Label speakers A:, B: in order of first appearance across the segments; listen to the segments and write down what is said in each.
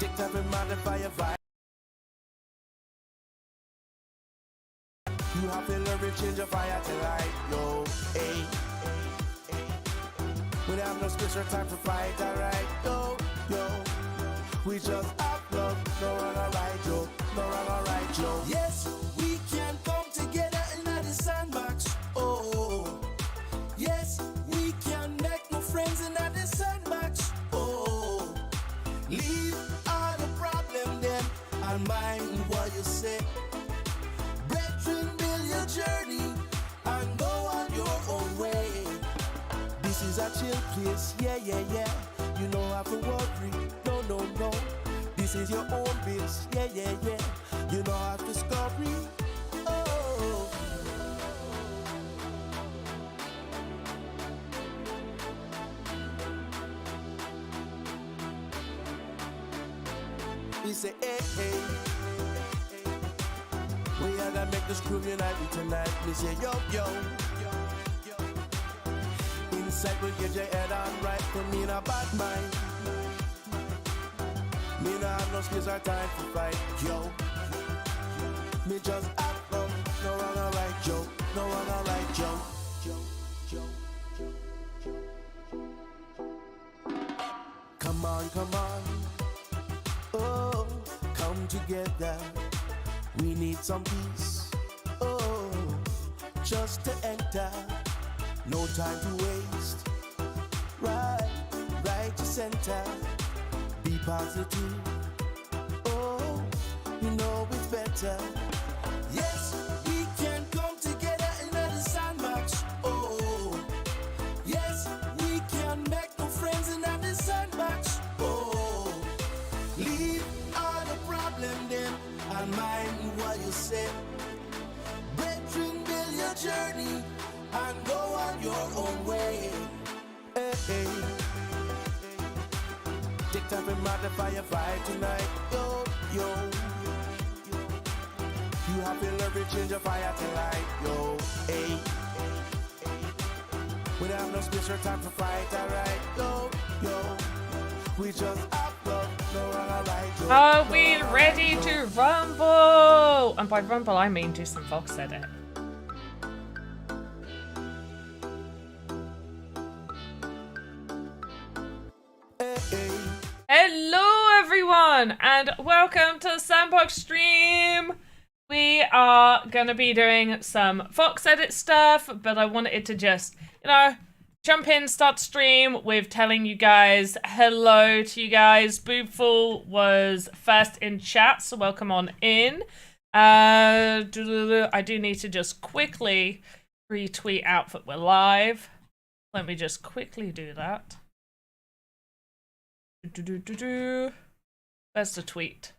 A: TikTok and modify your vibe. You have to learn to change your fire to light, yo, hey. We don't have no space or time for fight, alright, yo. We just have love, no wrong or right, yo. No wrong or right, yo. Yes, we can come together in the sandbox, oh. Yes, we can make no friends in the sandbox, oh. Leave all the problem then, and mind what you say. Brethren, build your journey, and go on your own way. This is a chill place, yeah. You don't have to worry, no. This is your own base, yeah. You don't have to scurry, oh. We say, hey. We are gonna make this crew unite tonight. We say, yo. Inside we'll get your head on right. For me, not bad mind. Me not have no space or time to fight, yo. Me just have fun. No wrong or right, yo. No wrong or right, yo. Come on. Oh, come together. We need some peace. Oh, just to enter. No time to waste. Right to center. Be positive. Oh, you know it's better. Yes, we can come together in the sandbox. Oh, yes, we can make no friends in the sandbox. Oh, leave all the problem then, and mind what you say. Brethren, build your journey, and go on your own way. Hey. TikTok and modify your vibe tonight, yo. You have to learn to change your fire to light, yo, hey. We don't have no space or time for fight, alright, yo. We just have love, no wrong or right, yo.
B: Are we ready to rumble? And by rumble, I mean do some VoxEdit. Hello everyone and welcome to Sandbox Stream. We are gonna be doing some VoxEdit stuff, but I wanted to just, jump in, start stream with telling you guys hello to you guys. Boobful was first in chat, so welcome on in. I do need to just quickly retweet out that we're live. Let me just quickly do that. There's the tweet.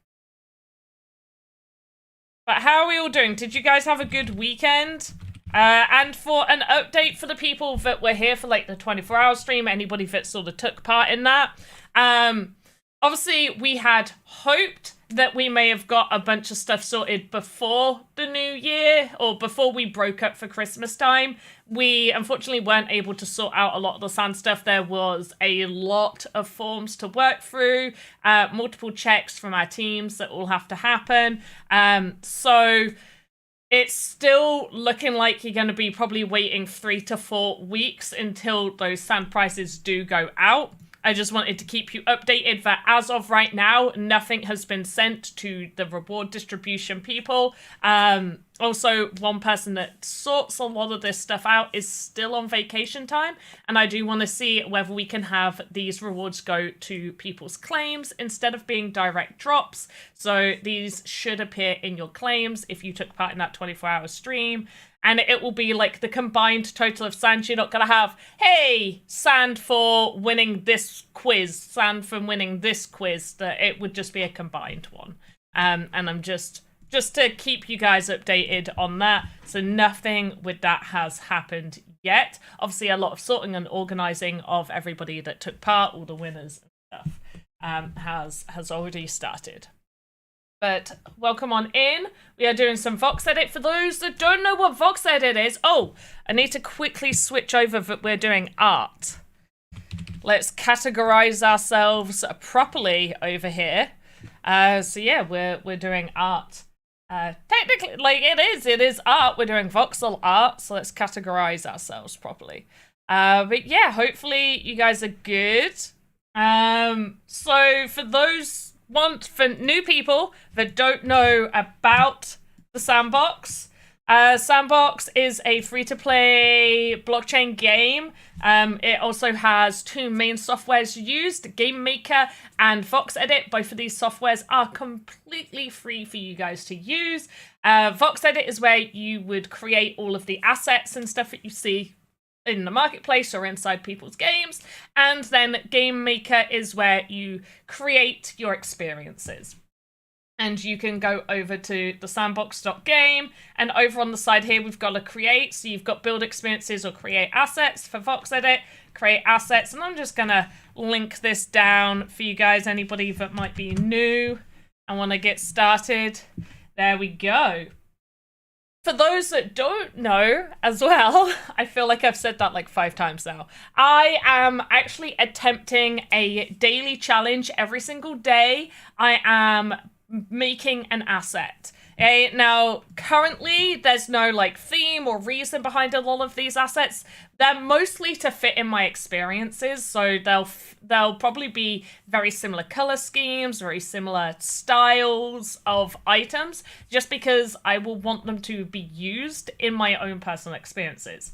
B: But how are we all doing? Did you guys have a good weekend? And for an update for the people that were here for like the 24-hour stream, anybody that sort of took part in that, obviously we had hoped that we may have got a bunch of stuff sorted before the new year or before we broke up for Christmas time. We unfortunately weren't able to sort out a lot of the sand stuff. There was a lot of forms to work through, multiple checks from our teams that all have to happen. So it's still looking like you're going to be probably waiting 3 to 4 weeks until those sand prices do go out. I just wanted to keep you updated that as of right now, nothing has been sent to the reward distribution people. Also, one person that sorts a lot of this stuff out is still on vacation time, and I do want to see whether we can have these rewards go to people's claims instead of being direct drops. So these should appear in your claims if you took part in that 24-hour stream. And it will be like the combined total of sand. You're not going to have, hey, sand for winning this quiz, sand for winning this quiz. That it would just be a combined one. And I'm just to keep you guys updated on that. So nothing with that has happened yet. Obviously, a lot of sorting and organizing of everybody that took part, all the winners and stuff, has already started. But welcome on in. We are doing some VoxEdit. For those that don't know what VoxEdit is, I need to quickly switch over that we're doing art. Let's categorize ourselves properly over here. So yeah, we're doing art. Technically, like it is art. We're doing voxel art, so let's categorize ourselves properly. But yeah, hopefully you guys are good. So for new people that don't know about the Sandbox, Sandbox is a free-to-play blockchain game. It also has two main softwares used, Game Maker and VoxEdit. Both of these softwares are completely free for you guys to use. VoxEdit is where you would create all of the assets and stuff that you see in the marketplace or inside people's games. And then Game Maker is where you create your experiences. And you can go over to the sandbox.game, and over on the side here we've got a create. So you've got build experiences or create assets for VoxEdit, create assets, and I'm just gonna link this down for you guys, anybody that might be new and want to get started. There we go. For those that don't know as well, I feel like I've said that like 5 times now. I am actually attempting a daily challenge every single day. I am making an asset. Okay, now currently there's no like theme or reason behind a lot of these assets. They're mostly to fit in my experiences, so they'll probably be very similar color schemes, very similar styles of items, just because I will want them to be used in my own personal experiences.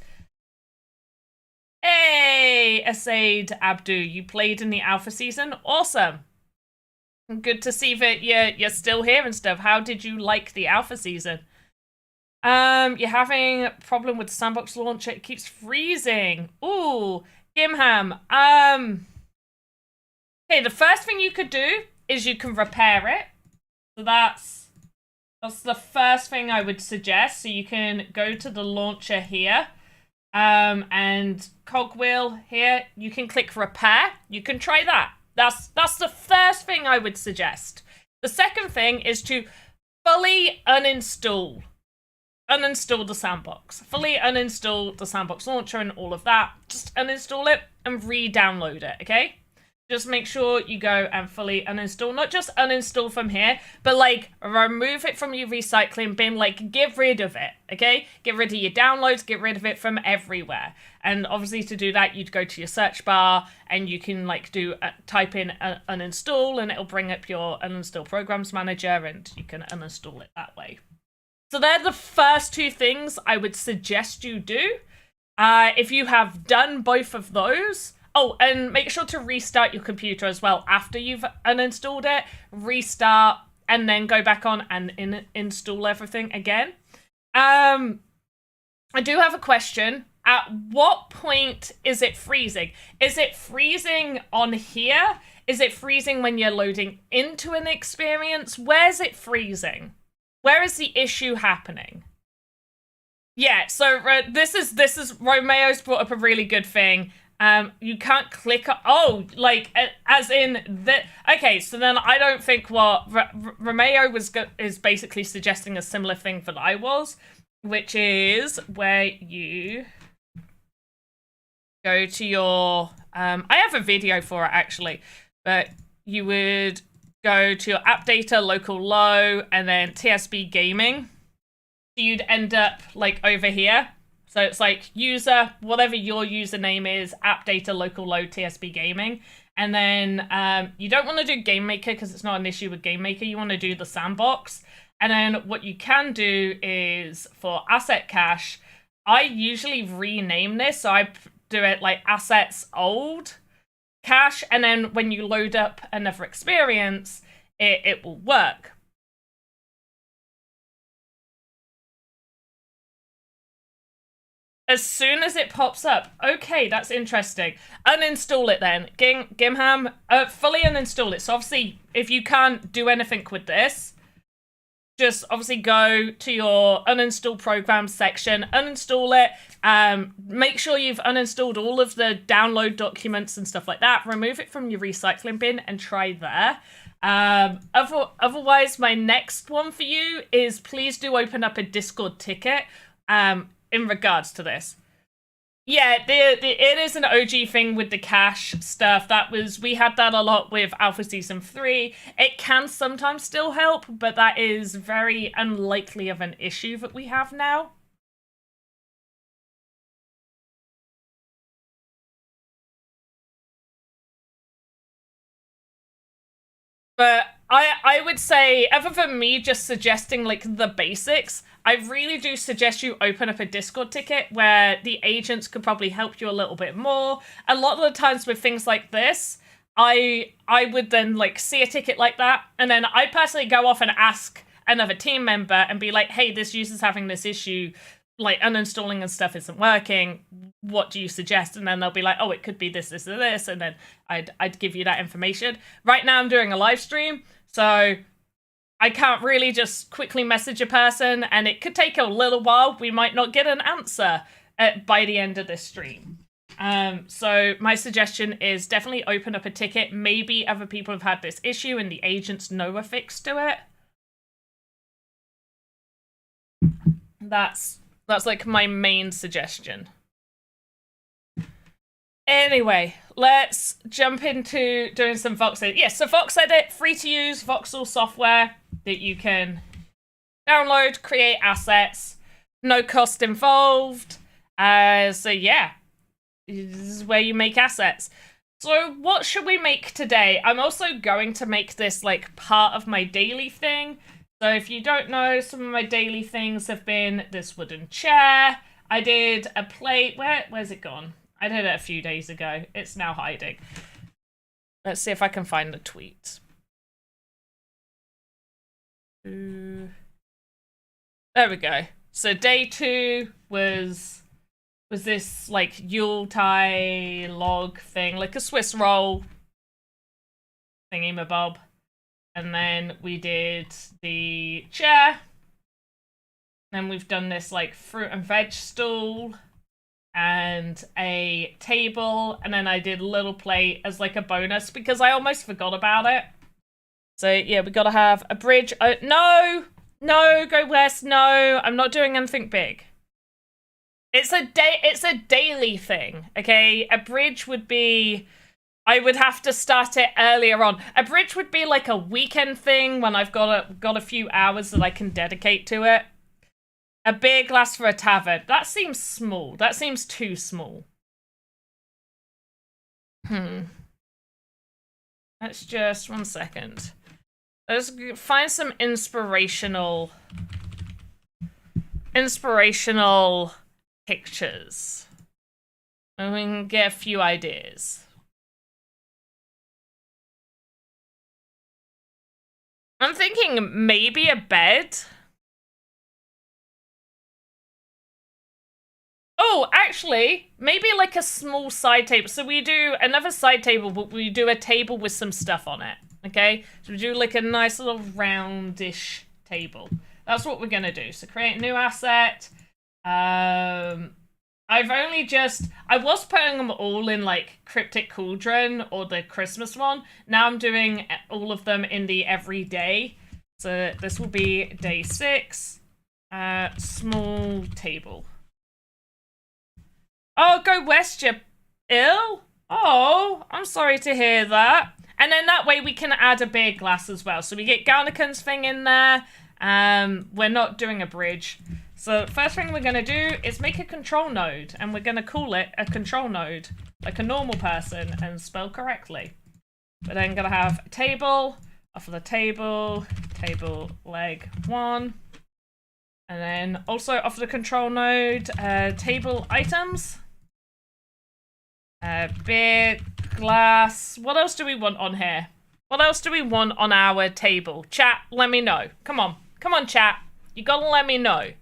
B: Hey, Asaid Abdu, you played in the alpha season? Awesome. Good to see that you're still here and stuff. How did you like the alpha season? You're having a problem with the Sandbox launcher. It keeps freezing. Ooh, Gimham. Okay, the first thing you could do is you can repair it. So that's the first thing I would suggest. So you can go to the launcher here. And cogwheel here. You can click repair. You can try that. That's the first thing I would suggest. The second thing is to fully uninstall the Sandbox. Fully uninstall the Sandbox launcher and all of that. Just uninstall it and re-download it, okay? Just make sure you go and fully uninstall. Not just uninstall from here, but like remove it from your recycling bin. Like get rid of it, okay? Get rid of your downloads, get rid of it from everywhere. And obviously to do that, you'd go to your search bar and you can like type in uninstall and it'll bring up your uninstall programs manager and you can uninstall it that way. So they're the first 2 things I would suggest you do. If you have done both of those, oh, and make sure to restart your computer as well after you've uninstalled it. Restart and then go back on and install everything again. I do have a question. At what point is it freezing? Is it freezing on here? Is it freezing when you're loading into an experience? Where's it freezing? Where is the issue happening? Yeah, so this is Romeo's brought up a really good thing. You can't click like as in the okay, so then I don't think what Romeo is basically suggesting a similar thing that I was, which is where you go to your I have a video for it actually, but you would go to your app data local low and then TSB gaming. So you'd end up like over here. So it's like user, whatever your username is, app data local low TSB gaming. And then you don't want to do Game Maker because it's not an issue with Game Maker. You want to do the Sandbox. And then what you can do is for asset cache, I usually rename this. So I do it like assets old cache. And then when you load up another experience, it will work. As soon as it pops up. Okay, that's interesting. Uninstall it then. Gimham, fully uninstall it. So obviously, if you can't do anything with this, just obviously go to your uninstall programs section, uninstall it, make sure you've uninstalled all of the download documents and stuff like that, remove it from your recycling bin and try there. Otherwise, my next one for you is please do open up a Discord ticket. In regards to this, Yeah, it is an OG thing with the cache stuff. We had that a lot with Alpha Season 3. It can sometimes still help, but that is very unlikely of an issue that we have now. But I would say, other than me just suggesting like the basics, I really do suggest you open up a Discord ticket where the agents could probably help you a little bit more. A lot of the times with things like this, I would then like see a ticket like that, and then I personally go off and ask another team member and be like, hey, this user's having this issue, like uninstalling and stuff isn't working. What do you suggest? And then they'll be like, oh, it could be this, this, or this, and then I'd give you that information. Right now I'm doing a live stream, so I can't really just quickly message a person, and it could take a little while. We might not get an answer by the end of this stream. So my suggestion is definitely open up a ticket. Maybe other people have had this issue and the agents know a fix to it. That's like my main suggestion. Anyway, let's jump into doing some VoxEdit. Yes, so VoxEdit, free to use voxel software that you can download, create assets, no cost involved. So yeah, this is where you make assets. So what should we make today? I'm also going to make this like part of my daily thing. So if you don't know, some of my daily things have been this wooden chair. I did a plate. Where's it gone? I did it a few days ago. It's now hiding. Let's see if I can find the tweet. There we go. So day 2 was this like Yuletide log thing, like a Swiss roll thingy-mabob. And then we did the chair. Then we've done this like fruit and veg stool and a table. And then I did a little plate as like a bonus because I almost forgot about it. So yeah, we gotta have a bridge. No, go west. No, I'm not doing anything big. It's a daily thing, okay? A bridge would be, I would have to start it earlier on. A bridge would be like a weekend thing when I've got a few hours that I can dedicate to it. A beer glass for a tavern. That seems small. That seems too small. Let's just, 1 second. Let's find some inspirational pictures. And we can get a few ideas. I'm thinking maybe a bed. Oh, actually, maybe like a small side table. So we do another side table, but we do a table with some stuff on it. Okay? So we do like a nice little roundish table. That's what we're gonna do. So create a new asset. I was putting them all in like Cryptic Cauldron or the Christmas one. Now I'm doing all of them in the everyday. So this will be day 6. Small table. Oh, go west, you ill? Oh, I'm sorry to hear that. And then that way we can add a beer glass as well. So we get Garnican's thing in there. We're not doing a bridge. So first thing we're going to do is make a control node. And we're going to call it a control node. Like a normal person and spell correctly. We're then going to have a table. Off of the table. Table leg 1. And then also off of the control node. Table items. Beer glass. What else do we want on here? What else do we want on our table? Chat, let me know. Come on. Come on, chat. You gotta let me know. You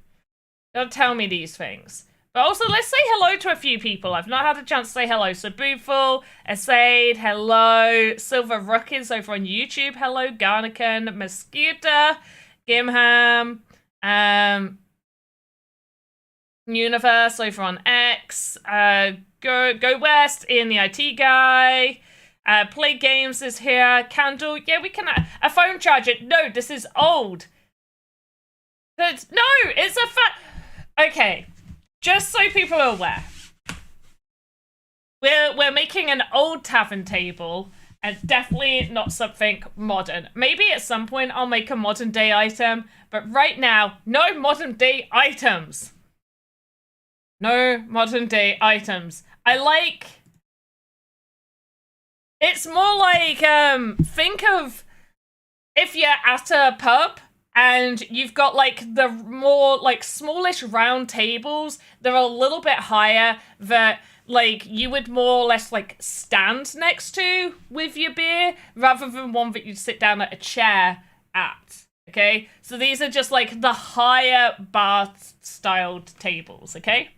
B: gotta tell me these things. But also, let's say hello to a few people. I've not had a chance to say hello. So, Booful, Asaid, hello. Silver Ruckies over on YouTube, hello. Garnican, Mosquito, Gimham, Universe over on X, Go West, Ian the IT guy, Play Games is here, Candle, yeah, we can, a phone charger, no, this is old. It's a okay, just so people are aware, we're making an old tavern table, and definitely not something modern. Maybe at some point I'll make a modern day item, but right now, no modern day items. No modern day items. I like... It's more like, think of if you're at a pub and you've got like the more like smallish round tables that are a little bit higher that like you would more or less like stand next to with your beer rather than one that you'd sit down at a chair at. Okay, so these are just like the higher bar styled tables. Okay.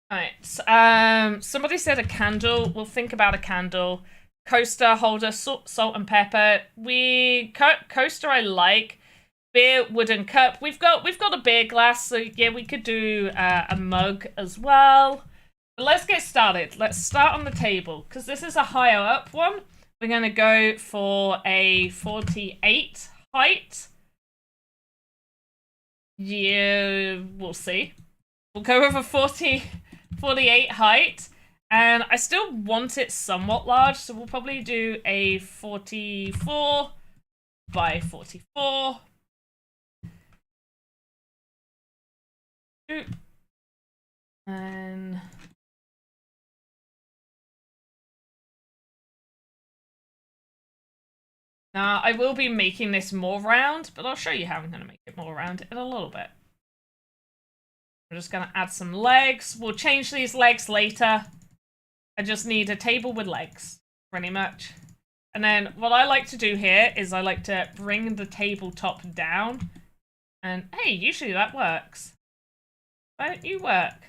B: All right. Somebody said a candle. We'll think about a candle. Coaster holder, salt and pepper. Coaster I like. Beer, wooden cup. We've got a beer glass, so yeah, we could do a mug as well. But let's get started. Let's start on the table because this is a higher up one. We're gonna go for a 48 height. Yeah, we'll see. We'll go with a 48 height. And I still want it somewhat large, so we'll probably do a 44 by 44. And now I will be making this more round, but I'll show you how I'm going to make it more round in a little bit. I'm just going to add some legs. We'll change these legs later. I just need a table with legs, pretty much. And then what I like to do here is I like to bring the tabletop down. And hey, usually that works. Why don't you work?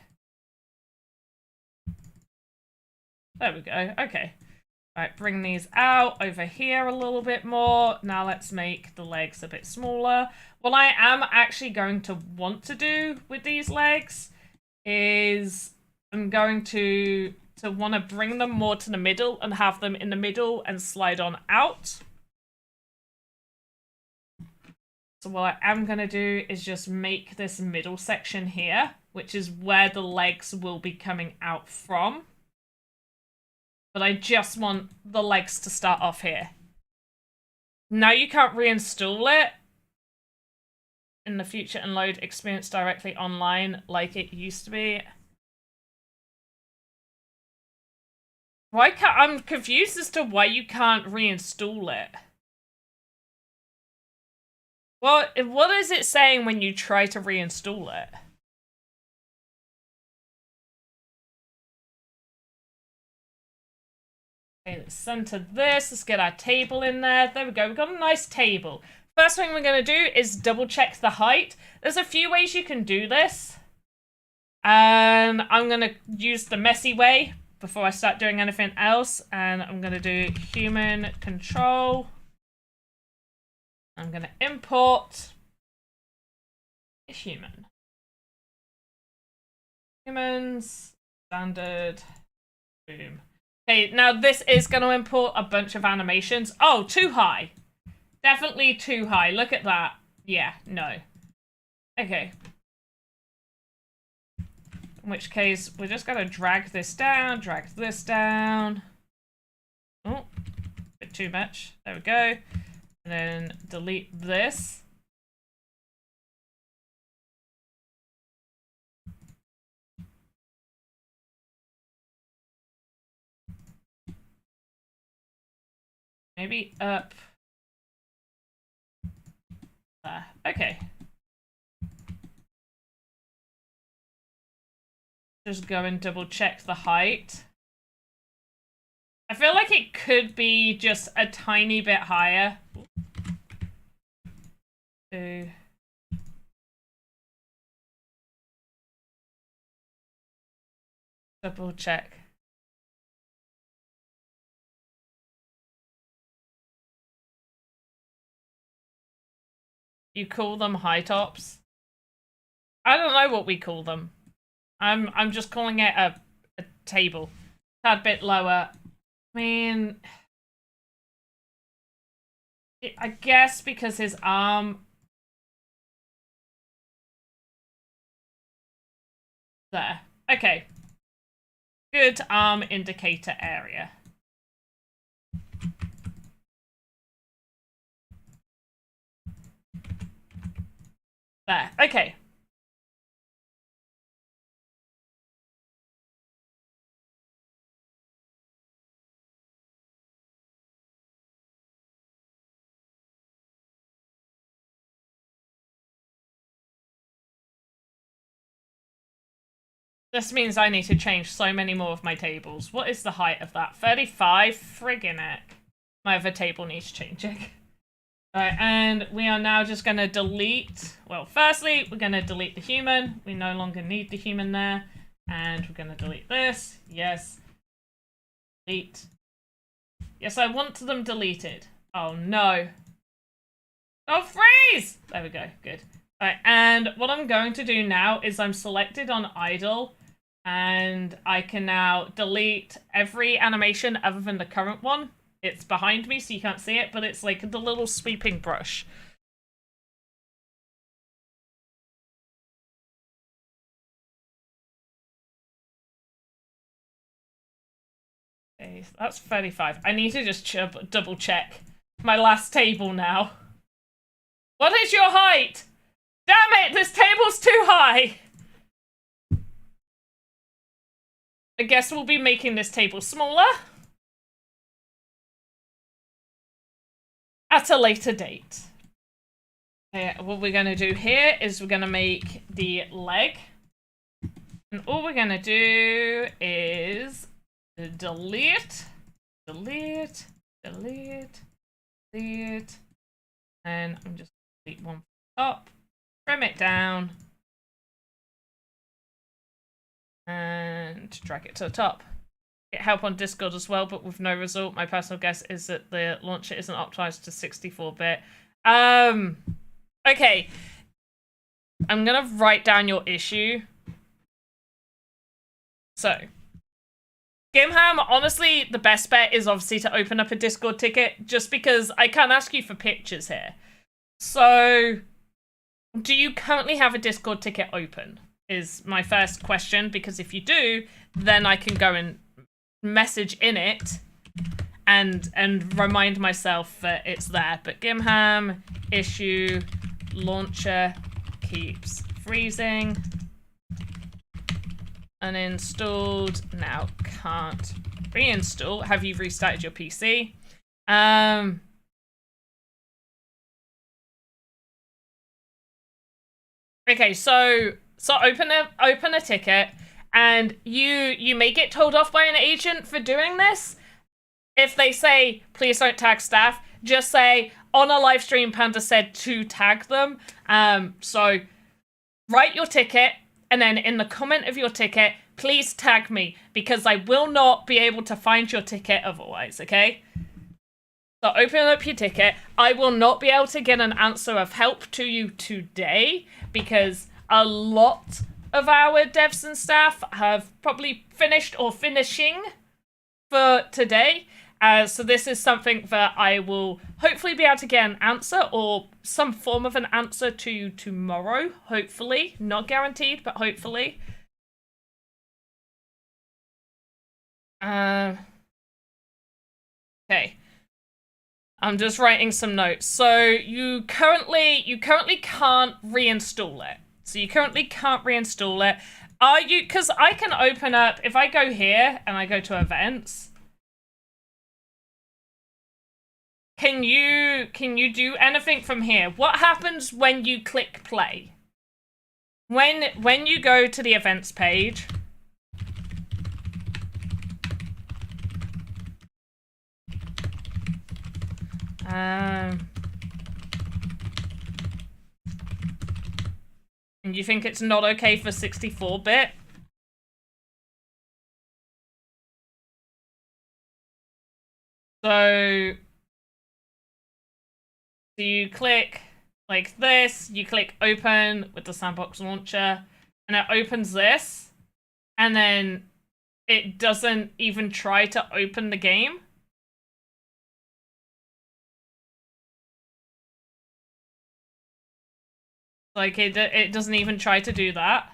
B: There we go. Okay. All right, bring these out over here a little bit more. Now let's make the legs a bit smaller. What I am actually going to want to do with these legs is I'm going to want to bring them more to the middle and have them in the middle and slide on out. So what I am going to do is just make this middle section here, which is where the legs will be coming out from. But I just want the legs to start off here. Now you can't reinstall it in the future and load experience directly online like it used to be. Why can't... I'm confused as to why you can't reinstall it. What is it saying when you try to reinstall it? Okay, let's center this. Let's get our table in there. There we go. We've got a nice table. First thing we're going to do is double check the height. There's a few ways you can do this. And I'm going to use the messy way before I start doing anything else. And I'm going to do human control. I'm going to import a human. Humans, standard, boom. Okay, now this is going to import a bunch of animations. Oh, too high. Definitely too high. Look at that. Yeah, no. Okay. In which case, we're just going to drag this down, drag this down. Oh, a bit too much. There we go. And then delete this. Maybe up there. Okay. Just go and double check the height. I feel like it could be just a tiny bit higher. Double check. You call them high tops? I don't know what we call them. I'm just calling it a table. Tad bit lower. I mean, I guess because his arm there. Okay. good arm indicator area. There, okay. This means I need to change so many more of my tables. What is the height of that? 35? Friggin' heck. My other table needs changing. Alright, and we are now just going to delete... Well, firstly, we're going to delete the human. We no longer need the human there. And we're going to delete this. Yes. Delete. Yes, I want them deleted. Oh, no. Oh, freeze! There we go. Good. Alright, and what I'm going to do now is I'm selected on idle. And I can now delete every animation other than the current one. It's behind me, so you can't see it, but it's like the little sweeping brush. Okay, so that's 35. I need to just double check my last table now. What is your height? Damn it, this table's too high! I guess we'll be making this table smaller. At a later date. What we're going to do here is we're going to make the leg. And all we're going to do is delete, delete, delete, delete. And I'm just going to delete one from the top. Trim it down. And drag it to the top. Get help on Discord as well, but with no result. My personal guess is that the launcher isn't optimized to 64-bit. Okay. I'm gonna write down your issue. So, Gimham, honestly, the best bet is obviously to open up a Discord ticket, just because I can't ask you for pictures here. So, do you currently have a Discord ticket open? Is my first question, because if you do, then I can go and message in it and remind myself that it's there. But Gimham issue launcher keeps freezing. Uninstalled, now can't reinstall. Have you restarted your PC? Okay, so open a ticket, and you may get told off by an agent for doing this. If they say, please don't tag staff, just say, on a live stream, Panda said to tag them. So write your ticket, and then in the comment of your ticket, please tag me, because I will not be able to find your ticket otherwise, okay? So open up your ticket. I will not be able to get an answer of help to you today, because a lot of our devs and staff have probably finished or finishing for today. So this is something that I will hopefully be able to get an answer, or some form of an answer to you tomorrow, hopefully. Not guaranteed, but hopefully. Okay. I'm just writing some notes. So you currently can't reinstall it. So you currently can't reinstall it. Are you, because I can open up, if I go here and I go to events, can you do anything from here? What happens when you click play? When you go to the events page, and you think it's not okay for 64-bit? So you click like this, you click open with the Sandbox launcher, and it opens this, and then it doesn't even try to open the game. Like, it doesn't even try to do that.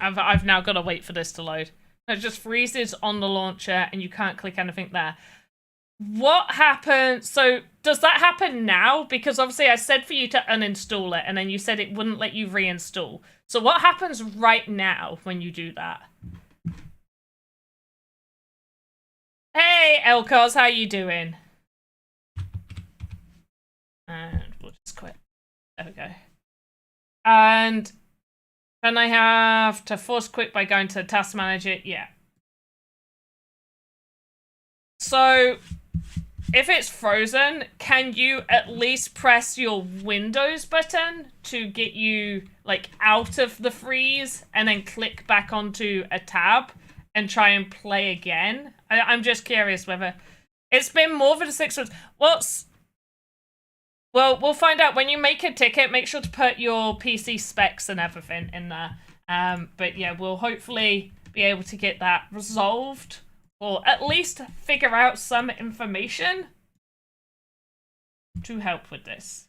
B: I've now got to wait for this to load. It just freezes on the launcher and you can't click anything there. What happened? So does that happen now? Because obviously I said for you to uninstall it and then you said it wouldn't let you reinstall. So what happens right now when you do that? Hey, Elcos, how you doing? And we'll just quit. There we go. And then I have to force quit by going to Task Manager. Yeah. So if it's frozen, can you at least press your Windows button to get you like out of the freeze and then click back onto a tab and try and play again? I'm just curious whether it's been more than 6 months. Well, we'll find out when you make a ticket. Make sure to put your PC specs and everything in there. But yeah, we'll hopefully be able to get that resolved. Or at least figure out some information to help with this.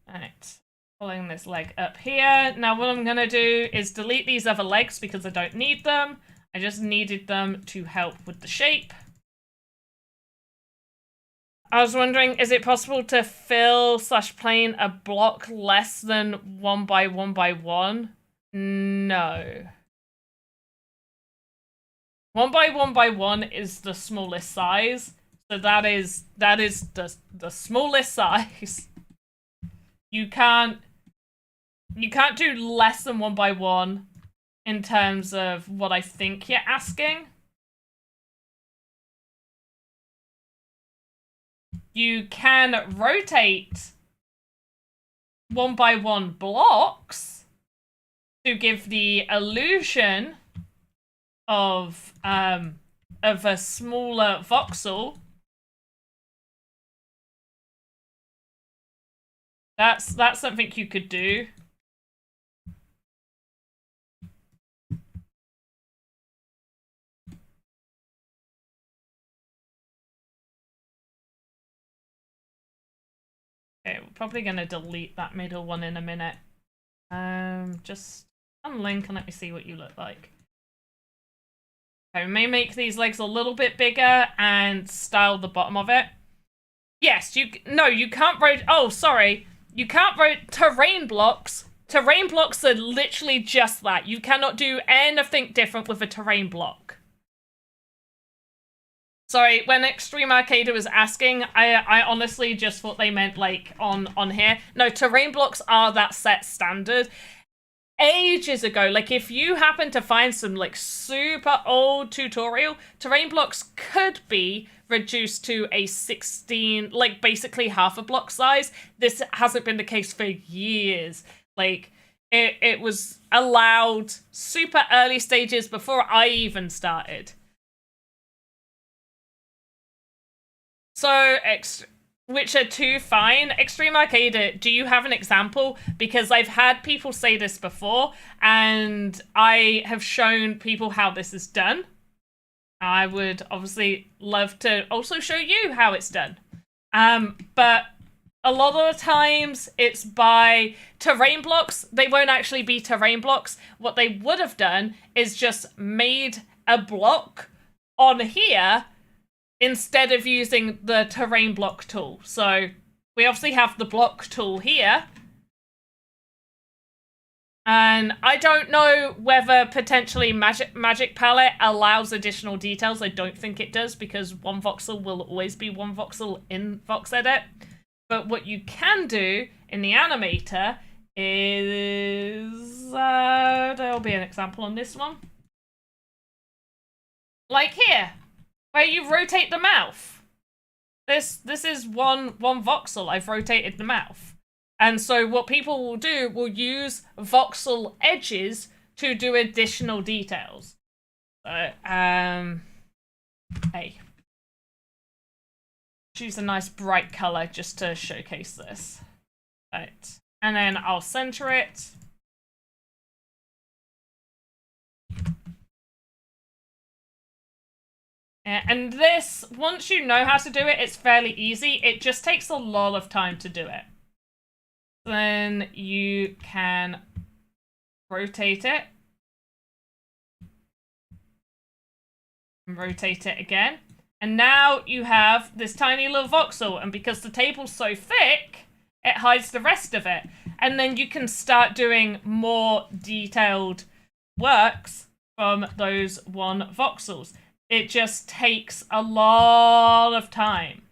B: Alright, pulling this leg up here. Now what I'm going to do is delete these other legs because I don't need them. I just needed them to help with the shape. I was wondering, is it possible to fill/plane a block less than 1 by 1 by 1? No. 1 by 1 by 1 is the smallest size. So that is the smallest size. You can't do less than 1 by 1 in terms of what I think you're asking. You can rotate 1 by 1 blocks to give the illusion of a smaller voxel. That's something you could do. Okay, we're probably going to delete that middle one in a minute. Just unlink and let me see what you look like. Okay, we may make these legs a little bit bigger and style the bottom of it. Yes, you can't rotate. Oh, sorry. You can't rotate terrain blocks. Terrain blocks are literally just that. You cannot do anything different with a terrain block. Sorry, when Extreme Arcader was asking, I honestly just thought they meant like on here. No, terrain blocks are that set standard. Ages ago, like if you happen to find some like super old tutorial, terrain blocks could be reduced to a 16, like basically half a block size. This hasn't been the case for years. Like it was allowed super early stages before I even started. So, Witcher 2, fine. Extreme Arcade, do you have an example? Because I've had people say this before, and I have shown people how this is done. I would obviously love to also show you how it's done. But a lot of the times it's by terrain blocks. They won't actually be terrain blocks. What they would have done is just made a block on here instead of using the terrain block tool. So we obviously have the block tool here. And I don't know whether potentially Magic Palette allows additional details. I don't think it does because one voxel will always be one voxel in VoxEdit. But what you can do in the animator is... there'll be an example on this one. Like here, where you rotate the mouth. This is one voxel. I've rotated the mouth. And so what people will do will use voxel edges to do additional details. So, hey. Choose a nice bright color just to showcase this. Right. And then I'll center it. And this, once you know how to do it, it's fairly easy. It just takes a lot of time to do it. Then you can rotate it. And rotate it again. And now you have this tiny little voxel. And because the table's so thick, it hides the rest of it. And then you can start doing more detailed works from those one voxels. It just takes a lot of time.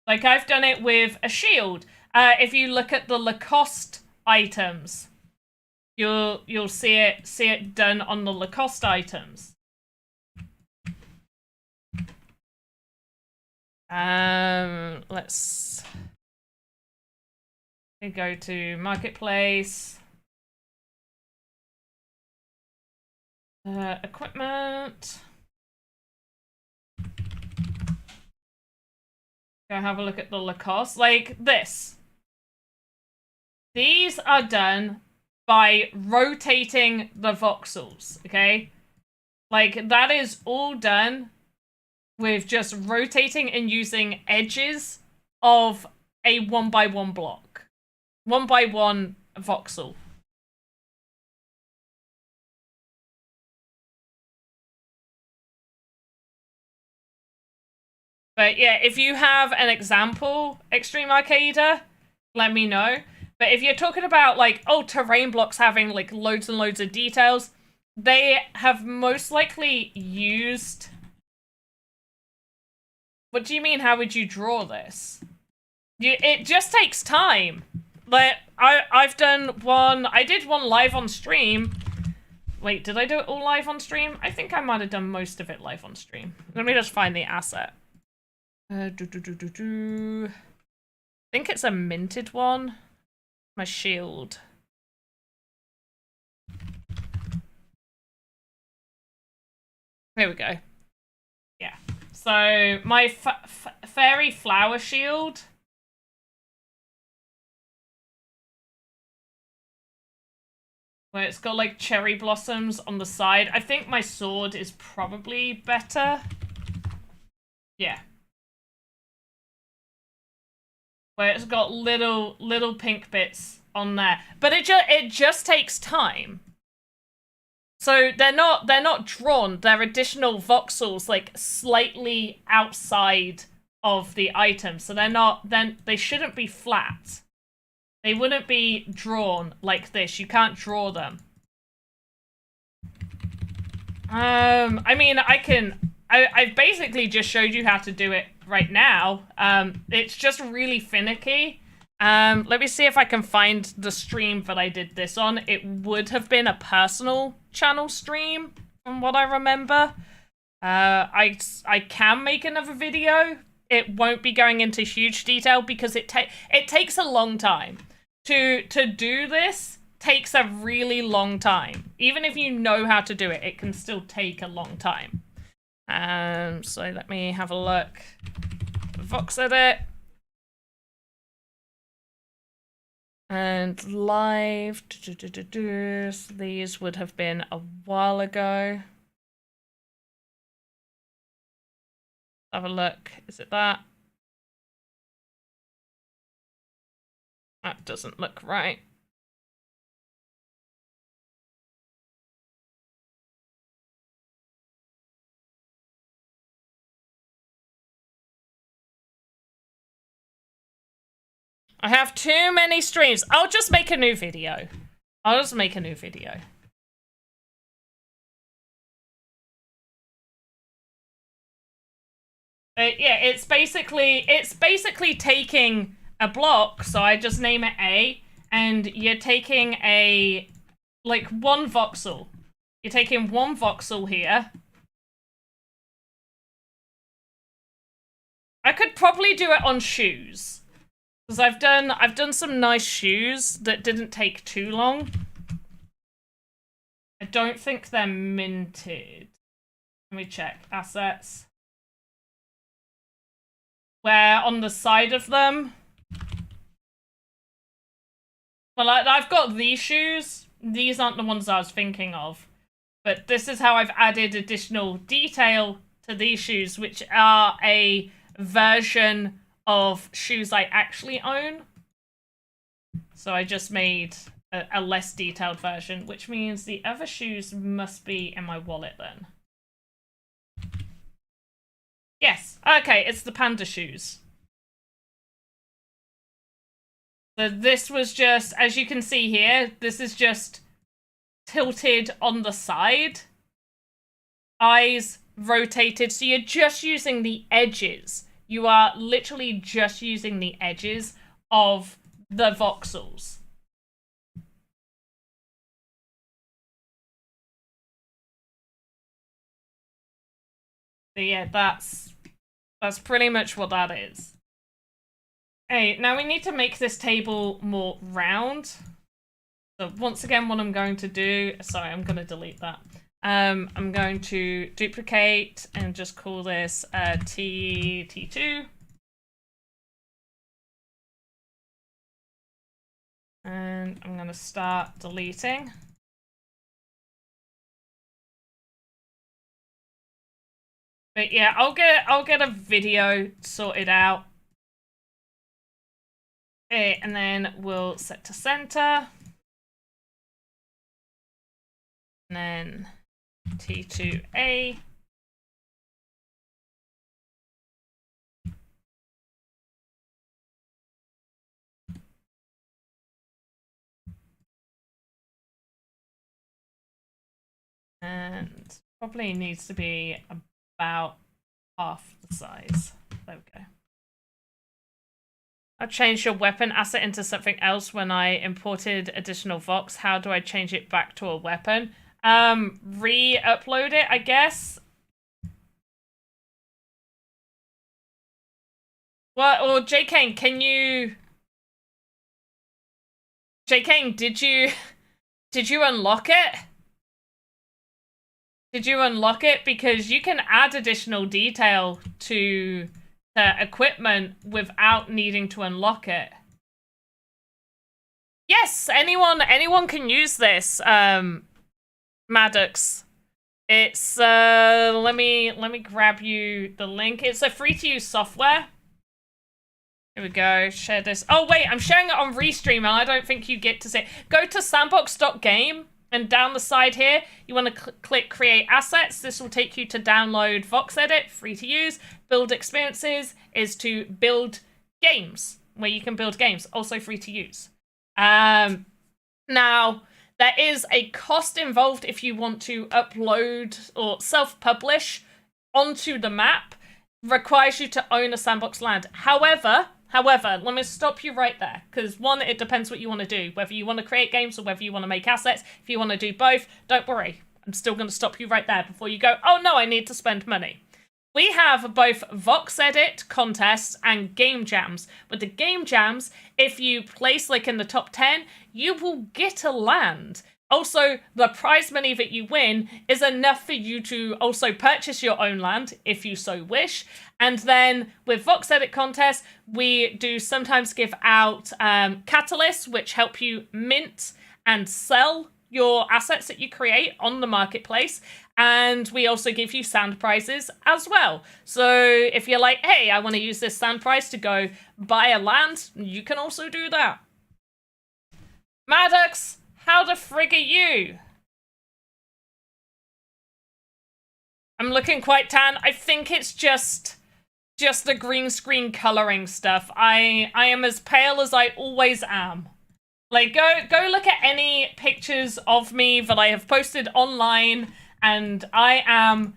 B: Like I've done it with a shield. If you look at the Lacoste items, you'll see it done on the Lacoste items. Let's go to Marketplace. Equipment. Go have a look at the Lacoste. Like this. These are done by rotating the voxels, okay? Like, that is all done with just rotating and using edges of a 1x1 block. 1x1 voxel. But yeah, if you have an example, Extreme Arcader, let me know. But if you're talking about like, oh, terrain blocks having like loads and loads of details, they have most likely used... What do you mean, how would you draw this? It just takes time. Like, I've done one, I did one live on stream. Wait, did I do it all live on stream? I think I might have done most of it live on stream. Let me just find the asset. I think it's a minted one. My shield. There we go. Yeah. So my fairy flower shield. Where it's got like cherry blossoms on the side. I think my sword is probably better. Yeah. Where it's got little pink bits on there. But it just takes time. So they're not drawn. They're additional voxels like slightly outside of the item. So they shouldn't be flat. They wouldn't be drawn like this. You can't draw them. I mean, I've basically just showed you how to do it right now. It's just really finicky. Let me see if I can find the stream that I did this on. It would have been a personal channel stream, from what I remember. I can make another video. It won't be going into huge detail because it takes a long time. To do this takes a really long time. Even if you know how to do it, it can still take a long time. So let me have a look. VoxEdit. And live. These would have been a while ago. Have a look. Is it that? That doesn't look right. I have too many streams. I'll just make a new video. I'll just make a new video. Yeah, it's basically taking a block, so I just name it A, and you're taking a, like, one voxel. You're taking one voxel here. I could probably do it on shoes. Because I've done some nice shoes that didn't take too long. I don't think they're minted. Let me check. Assets. Where on the side of them... Well, I've got these shoes. These aren't the ones I was thinking of. But this is how I've added additional detail to these shoes, which are a version of shoes I actually own. So I just made a less detailed version, which means the other shoes must be in my wallet then. Yes, okay, it's the panda shoes. So this was just, as you can see here, this is just tilted on the side. Eyes rotated, so you're just using the edges. You are literally just using the edges of the voxels. So yeah, that's pretty much what that is. Hey, now we need to make this table more round. So once again, what I'm going to do, sorry, I'm going to delete that. I'm going to duplicate and just call this T2. And I'm going to start deleting. But yeah, I'll get a video sorted out. Okay, and then we'll set to center. And then T2A. And probably needs to be about half the size. There we go. I changed your weapon asset into something else when I imported additional Vox. How do I change it back to a weapon? Re-upload it, I guess. Well, or J-Kane, can you... J-Kane, did you unlock it? Did you unlock it? Because you can add additional detail to the equipment without needing to unlock it. Yes, anyone can use this, Maddox. It's let me grab you the link. It's a free-to-use software. Here we go. Share this. Oh wait, I'm sharing it on Restream and I don't think you get to see it. Go to sandbox.game. And down the side here, you want to click Create Assets. This will take you to download VoxEdit, free to use. Build Experiences is to build games, where you can build games, also free to use. Now, there is a cost involved if you want to upload or self-publish onto the map. Requires you to own a sandbox land. However, let me stop you right there, because one, it depends what you want to do, whether you want to create games or whether you want to make assets. If you want to do both, don't worry. I'm still going to stop you right there before you go, oh no, I need to spend money. We have both VoxEdit contests and game jams. With the game jams, if you place like in the top 10, you will get a land. Also, the prize money that you win is enough for you to also purchase your own land, if you so wish. And then with VoxEdit contests, we do sometimes give out catalysts, which help you mint and sell your assets that you create on the marketplace. And we also give you sand prizes as well. So if you're like, hey, I want to use this sand prize to go buy a land, you can also do that. Maddox, how the frig are you? I'm looking quite tan. I think it's just the green screen coloring stuff. I am as pale as I always am. Like, go look at any pictures of me that I have posted online, and I am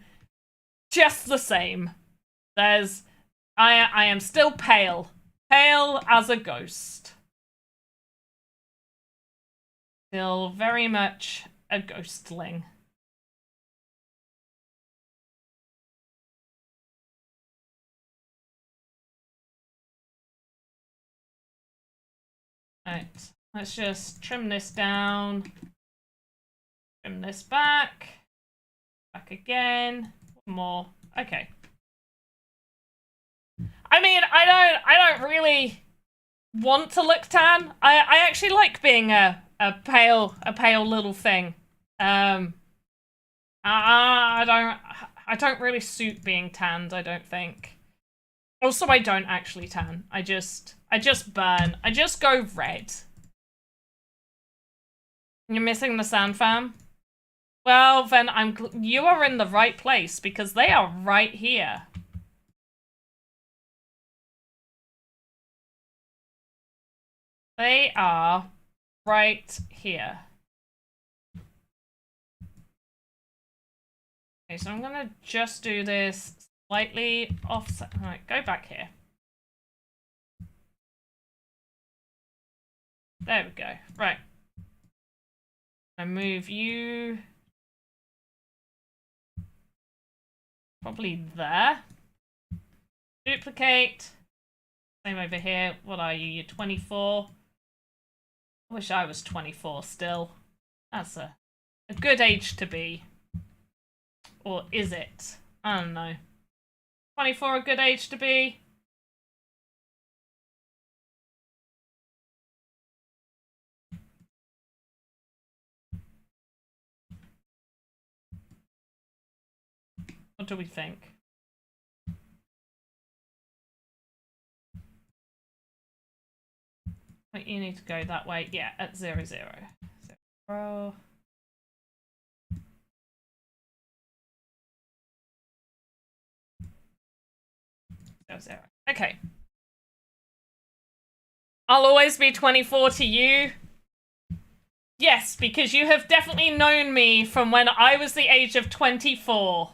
B: just the same. I am still pale. Pale as a ghost. Still very much a ghostling. Right, let's just trim this down. Trim this back. Back again. One more. Okay. I mean, I don't really want to look tan. I actually like being a pale little thing. I don't really suit being tanned, I don't think. Also, I don't actually tan. I just burn. I just go red. You're missing the sand fam? Well, then you are in the right place because they are right here. They are right here. Okay, so I'm gonna just do this slightly offset. All right, go back here. There we go. Right. I move you probably there. Duplicate. Same over here. What are you? You're 24. I wish I was 24 still. That's a good age to be. Or is it? I don't know. 24 a good age to be? What do we think? Wait, you need to go that way. Yeah, at 0, 0. 0. 0. Okay. I'll always be 24 to you. Yes, because you have definitely known me from when I was the age of 24.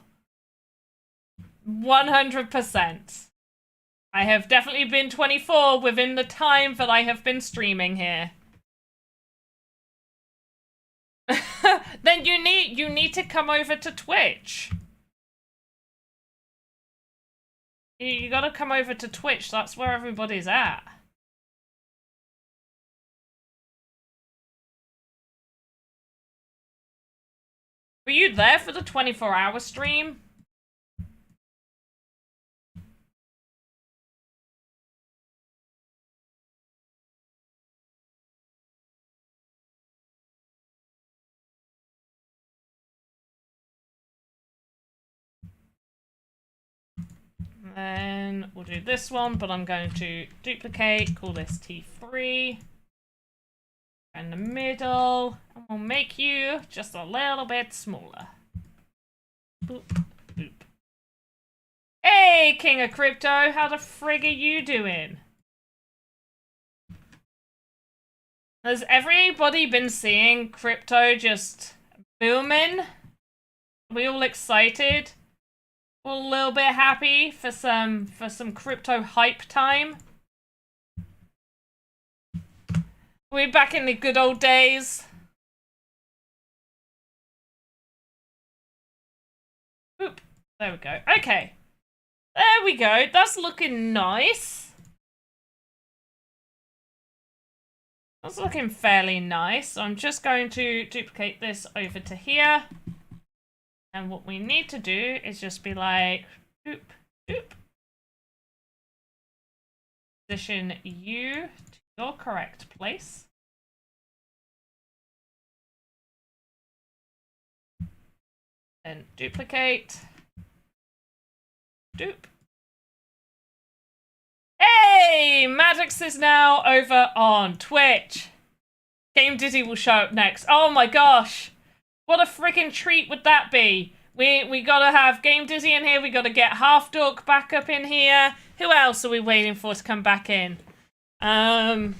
B: 100%. I have definitely been 24 within the time that I have been streaming here. Then you need to come over to Twitch. You gotta come over to Twitch, that's where everybody's at. Were you there for the 24-hour stream? Then we'll do this one, but I'm going to duplicate, call this T3. In the middle, and we'll make you just a little bit smaller. Boop, boop. Hey, King of Crypto, how the frig are you doing? Has everybody been seeing crypto just booming? Are we all excited? All a little bit happy for some crypto hype time? We're back in the good old days. Oop, there we go. Okay. There we go. That's looking nice. That's looking fairly nice. So I'm just going to duplicate this over to here. And what we need to do is just be like, doop, doop. Position you to your correct place. Then duplicate. Doop. Hey! Maddox is now over on Twitch. Game Dizzy will show up next. Oh my gosh. What a freaking treat would that be? We gotta have Game Dizzy in here. We gotta get Half Dork back up in here. Who else are we waiting for to come back in? Who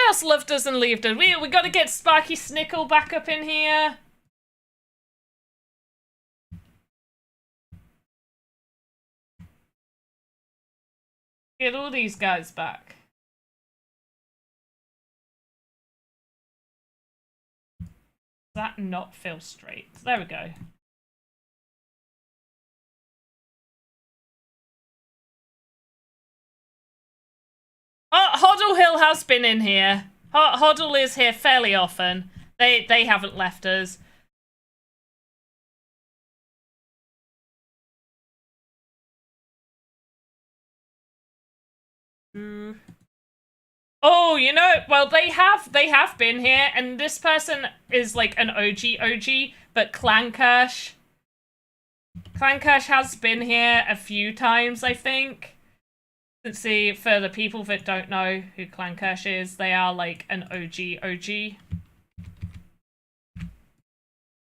B: else loved us and leaved us? We gotta get Sparky Snickle back up in here. Get all these guys back. Does that not feel straight? There we go. Hoddle Hill has been in here. Hoddle is here fairly often. They haven't left us. Oh, you know, well, they have been here, and this person is like an OG, but Clankersh has been here a few times, I think. Let's see, for the people that don't know who Clan Kirsch is, they are like an OG.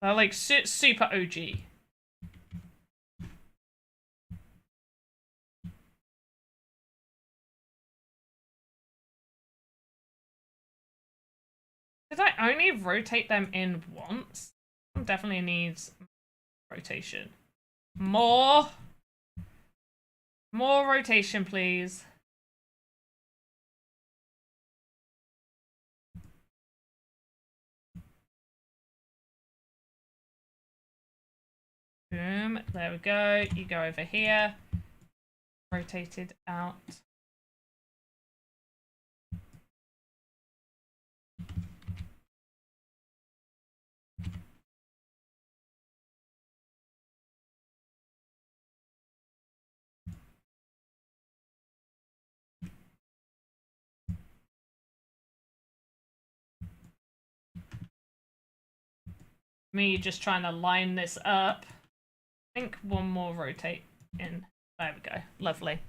B: They're like super OG. Did I only rotate them in once? Definitely needs rotation. More rotation, please. Boom. There we go. You go over here. Rotated out. Me just trying to line this up. I think one more rotate in. There we go. Lovely.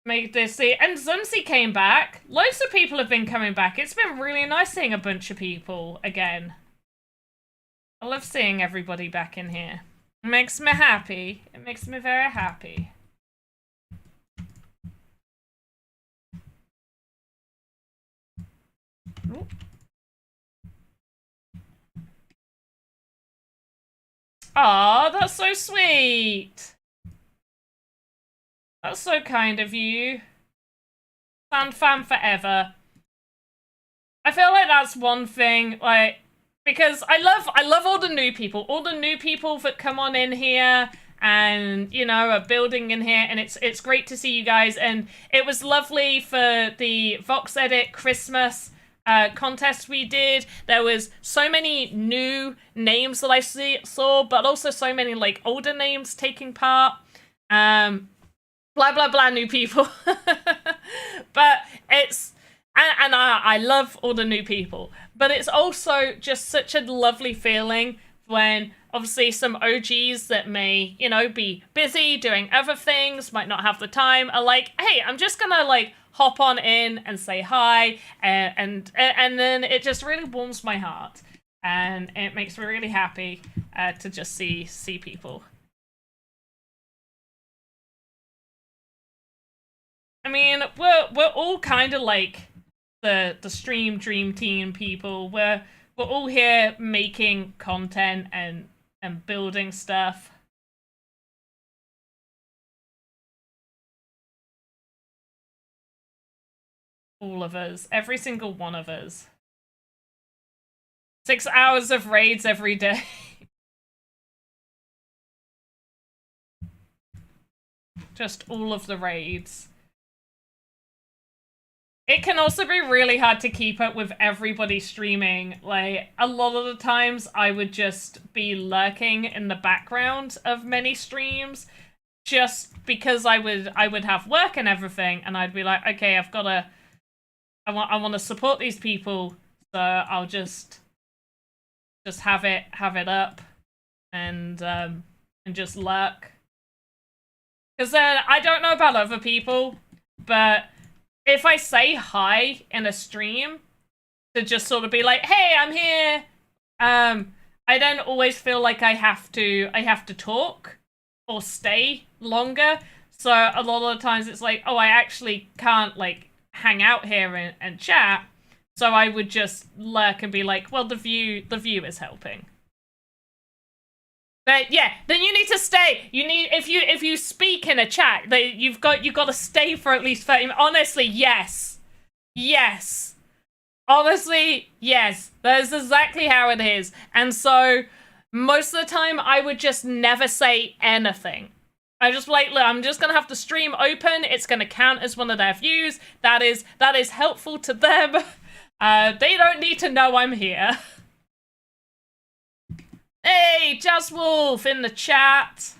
B: Make this see. And Zumsi came back. Loads of people have been coming back. It's been really nice seeing a bunch of people again. I love seeing everybody back in here. It makes me happy. It makes me very happy. Ooh. Aw, that's so sweet. That's so kind of you. Sand fan forever. I feel like that's one thing, like, because I love all the new people that come on in here and, you know, are building in here, and it's great to see you guys. And it was lovely for the VoxEdit Christmas contest we did. There was so many new names that I saw, but also so many like older names taking part. Blah blah blah, new people. But it's and I love all the new people, but it's also just such a lovely feeling when obviously some OGs that may, you know, be busy doing other things, might not have the time, are like, hey, I'm just gonna like hop on in and say hi, and then it just really warms my heart, and it makes me really happy to just see people. I mean, we're all kind of like the stream dream team people. We're all here making content and building stuff. All of us. Every single one of us. 6 hours of raids every day. Just all of the raids. It can also be really hard to keep up with everybody streaming. Like, a lot of the times I would just be lurking in the background of many streams just because I would have work and everything, and I'd be like, okay, I want to support these people, so I'll just have it up and just lurk. Because then I don't know about other people, but if I say hi in a stream to just sort of be like, hey, I'm here, I don't always feel like I have to talk or stay longer. So a lot of the times it's like, oh, I actually can't like hang out here and chat. So I would just lurk and be like, well, the view is helping. But yeah, then you need to stay. You need, if you speak in a chat, you've got to stay for at least 30 minutes. Honestly, yes. Yes. Honestly, yes. That's exactly how it is. And so most of the time I would just never say anything. I just like, look, I'm just gonna have the stream open. It's gonna count as one of their views. That is helpful to them. They don't need to know I'm here. Hey, Jazz Wolf in the chat.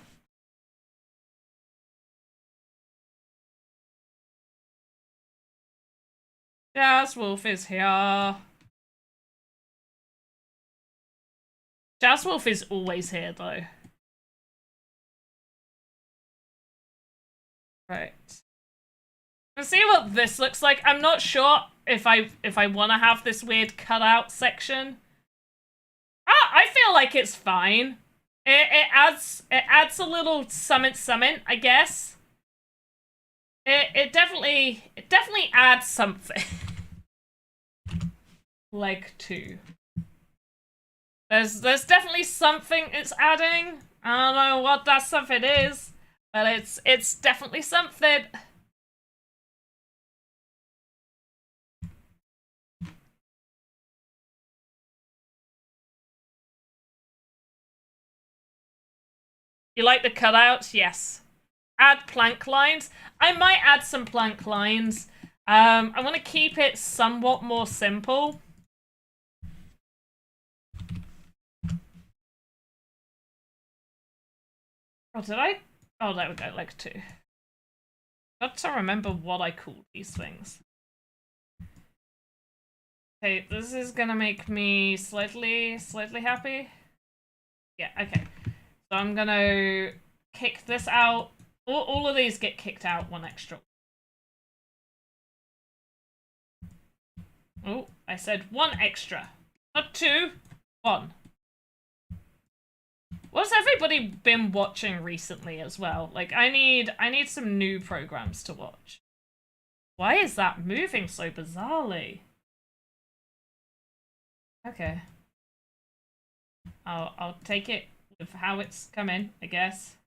B: Jazz Wolf is here. Jazz Wolf is always here, though. Right. Let's see what this looks like. I'm not sure if I want to have this weird cutout section. I feel like it's fine. It adds a little summit, I guess. It definitely adds something. Leg 2. There's definitely something it's adding. I don't know what that something is, but it's definitely something. You like the cutouts? Yes. Add plank lines. I might add some plank lines. I want to keep it somewhat more simple. Oh, did I? Oh, there we go, leg 2. Got to remember what I call these things. Okay, this is gonna make me slightly happy. Yeah, okay. So I'm gonna kick this out. All of these get kicked out one extra. Oh, I said one extra. Not 2, 1. What's everybody been watching recently as well? Like, I need some new programs to watch. Why is that moving so bizarrely? Okay. I'll take it with how it's coming, I guess.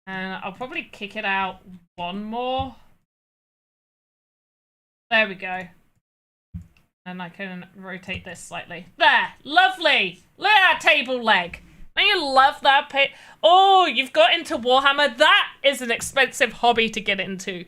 B: And I'll probably kick it out one more. There we go. And I can rotate this slightly. There! Lovely! Look at that table leg! Don't you love that Oh, you've got into Warhammer. That is an expensive hobby to get into.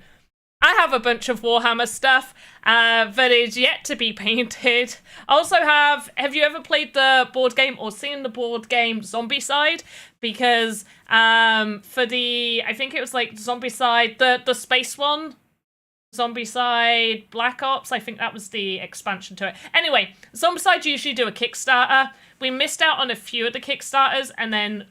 B: I have a bunch of Warhammer stuff that is yet to be painted. I also have you ever played the board game or seen the board game Zombicide? Because for the, I think it was like Zombicide, the space one, Zombicide Black Ops, I think that was the expansion to it. Anyway, Zombicide usually do a Kickstarter. We missed out on a few of the Kickstarters, and then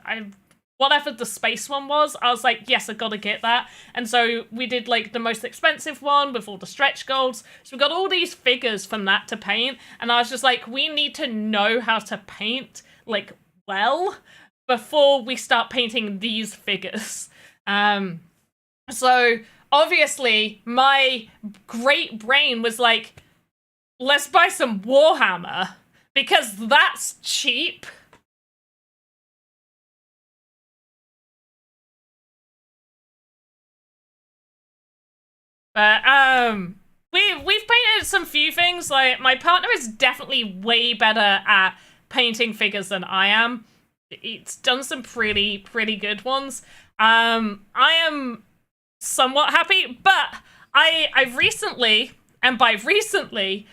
B: whatever the space one was, I was like, yes, I gotta get that. And so we did like the most expensive one with all the stretch goals. So we got all these figures from that to paint, and I was just like, we need to know how to paint like well before we start painting these figures. So obviously my great brain was like, let's buy some Warhammer because that's cheap. But we've painted some few things. Like, my partner is definitely way better at painting figures than I am. It's done some pretty good ones. I am somewhat happy, but I recently, and by recently,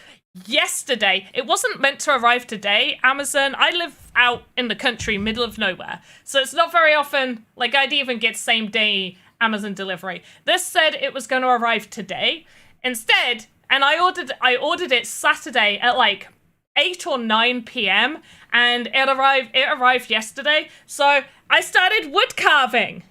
B: yesterday, it wasn't meant to arrive today, Amazon. I live out in the country, middle of nowhere, so it's not very often, like, I'd even get same day Amazon delivery. This said it was going to arrive today instead, and I ordered it Saturday at like 8 or 9 p.m. and it arrived yesterday. So I started wood carving.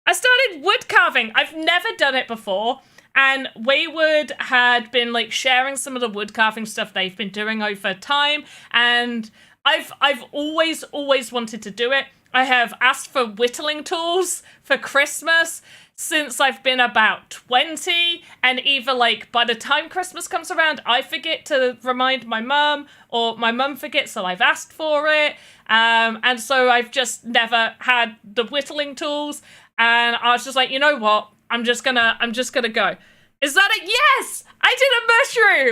B: I've never done it before, and Wayward had been like sharing some of the wood carving stuff they've been doing over time, and I've always wanted to do it. I have asked for whittling tools for Christmas since I've been about 20, and either like by the time Christmas comes around, I forget to remind my mum, or my mum forgets, so I've asked for it, and so I've just never had the whittling tools, and I was just like, you know what, I'm just gonna go. Is that it? Yes! I did a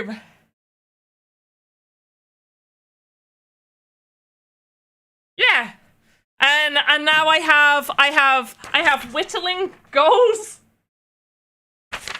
B: mushroom! Yeah. And now I have whittling goals.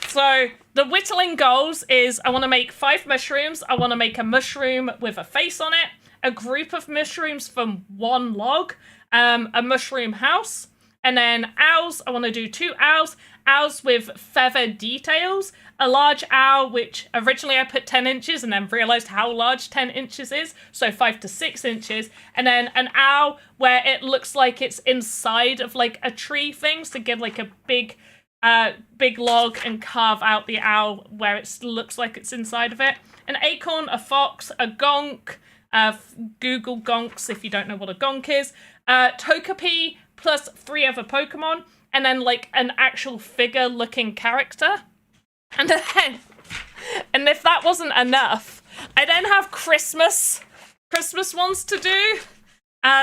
B: So the whittling goals is I want to make 5 mushrooms. I want to make a mushroom with a face on it, a group of mushrooms from one log, a mushroom house, And then owls, I want to do 2 owls. Owls with feather details. A large owl, which originally I put 10 inches and then realized how large 10 inches is. So 5 to 6 inches. And then an owl where it looks like it's inside of like a tree thing. So get like a big log and carve out the owl where it looks like it's inside of it. An acorn, a fox, a gonk. Google gonks if you don't know what a gonk is. Togepi plus 3 other Pokemon. And then like an actual figure looking character. And then, and if that wasn't enough, I then have Christmas ones to do.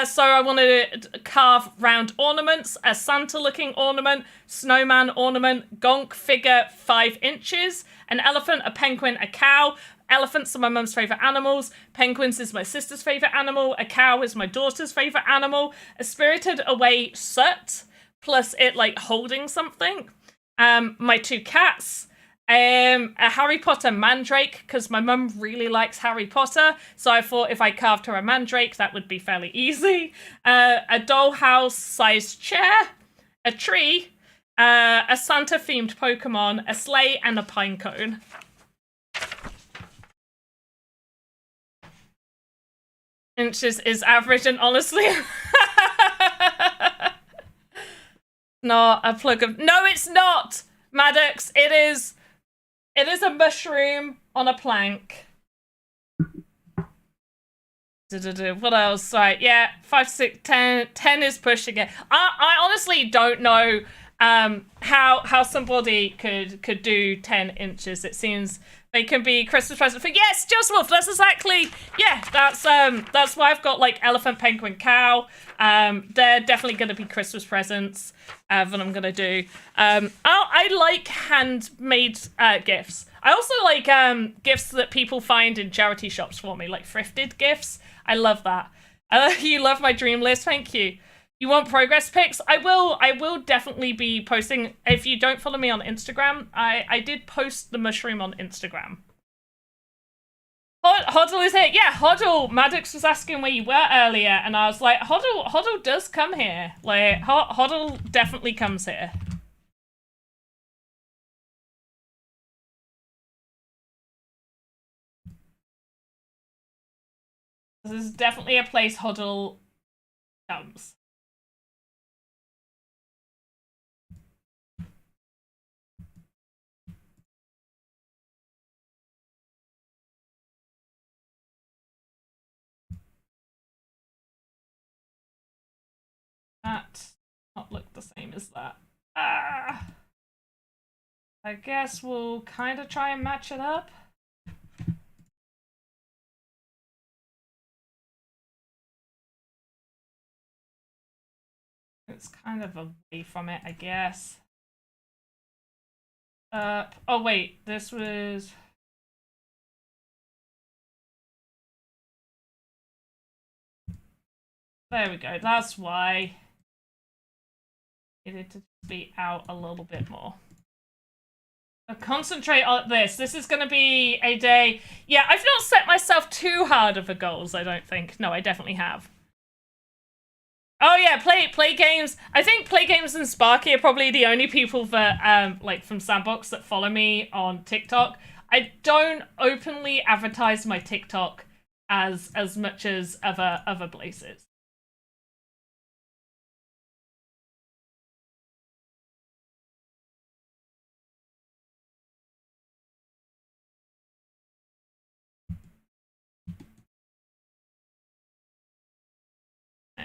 B: So I want to carve round ornaments, a Santa-looking ornament, snowman ornament, gonk figure 5 inches, an elephant, a penguin, a cow. Elephants are my mum's favourite animals. Penguins is my sister's favourite animal. A cow is my daughter's favourite animal. A Spirited Away soot, plus it like holding something. My 2 cats. A Harry Potter mandrake, because my mum really likes Harry Potter, so I thought if I carved her a mandrake, that would be fairly easy. A dollhouse-sized chair, a tree, a Santa-themed Pokemon, a sleigh, and a pine cone. Inches is average, and honestly... not a plug of... No, it's not! Maddox, it is a mushroom on a plank. What else? Right, yeah, 5, 6, 10. 10 is pushing it. I honestly don't know how somebody could do 10 inches. It seems they can be Christmas present for... Yes, Just Wolf, that's exactly... Yeah, that's why I've got, like, elephant, penguin, cow. They're definitely going to be Christmas presents that I'm going to do. I like handmade gifts. I also like gifts that people find in charity shops for me, like thrifted gifts. I love that. You love my dream list, thank you. You want progress pics? I will definitely be posting. If you don't follow me on Instagram, I did post the mushroom on Instagram. Hoddle is here. Yeah, Hoddle. Maddox was asking where you were earlier, and I was like, Hoddle does come here. Like, Hoddle definitely comes here. This is definitely a place Hoddle comes. That not look the same as that. I guess we'll kind of try and match it up. It's kind of away from it, I guess. Oh wait, this was... There we go, that's why. Needed to be out a little bit more. I'll concentrate on this. This is going to be a day... Yeah, I've not set myself too hard of a goals, I don't think. No, I definitely have. Oh yeah, play games. I think Play Games and Sparky are probably the only people that, like, from Sandbox that follow me on TikTok. I don't openly advertise my TikTok as much as other places.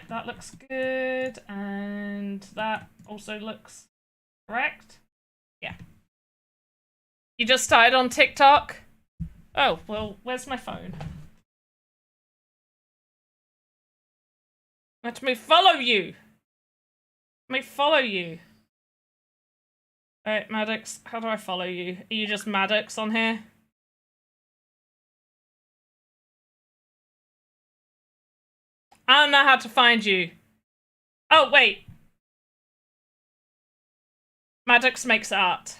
B: That looks good, and that also looks correct. Yeah. You just started on TikTok? Oh, well, where's my phone? Let me follow you! Let me follow you. Alright, Maddox, how do I follow you? Are you just Maddox on here? I don't know how to find you. Oh, wait. Maddox makes art.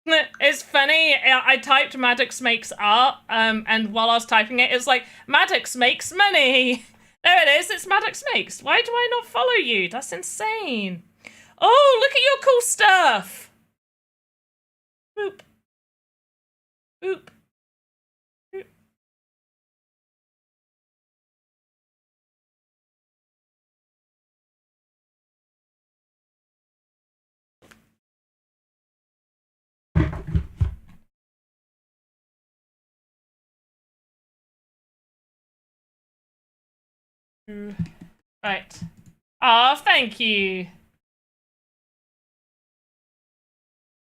B: It's funny, I typed Maddox makes art, and while I was typing it, it's like, Maddox makes money! There it is. It's Maddox Makes. Why do I not follow you? That's insane. Oh, look at your cool stuff. Boop. Boop. Boop. Right. Ah, thank you.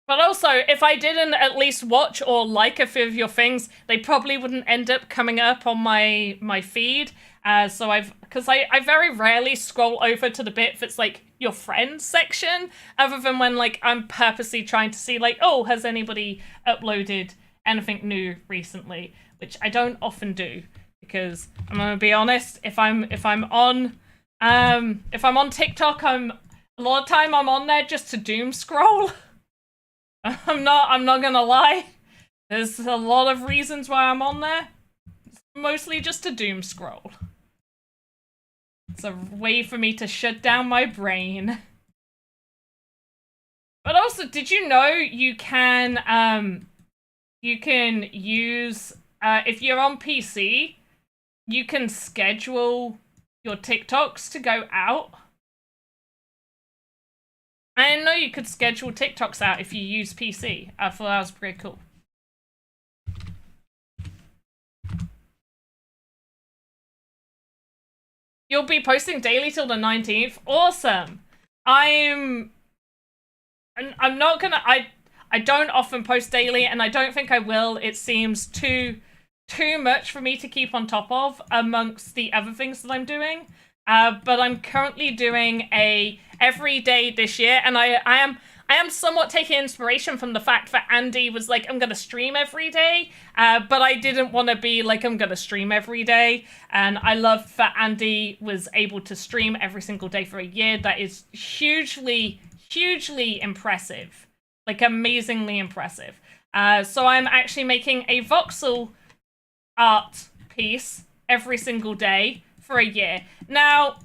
B: But also, if I didn't at least watch or like a few of your things, they probably wouldn't end up coming up on my feed. So because I very rarely scroll over to the bit that's like your friends section, other than when like I'm purposely trying to see like, oh, has anybody uploaded anything new recently? Which I don't often do, because I'm gonna be honest, if I'm on TikTok, a lot of time I'm on there just to doom scroll. I'm not gonna lie. There's a lot of reasons why I'm on there. It's mostly just to doom scroll. It's a way for me to shut down my brain. But also, did you know you can use if you're on PC, you can schedule your TikToks to go out? I didn't know you could schedule TikToks out if you use PC. I thought that was pretty cool. You'll be posting daily till the 19th? Awesome! I'm not gonna... I don't often post daily, and I don't think I will. It seems too much for me to keep on top of amongst the other things that I'm doing. But I'm currently doing a every day this year, and I am somewhat taking inspiration from the fact that Andy was like, I'm gonna stream every day, but I didn't want to be like, I'm gonna stream every day, and I love that Andy was able to stream every single day for a year. That is hugely impressive, like amazingly impressive. So I'm actually making a voxel art piece every single day for a year. Now,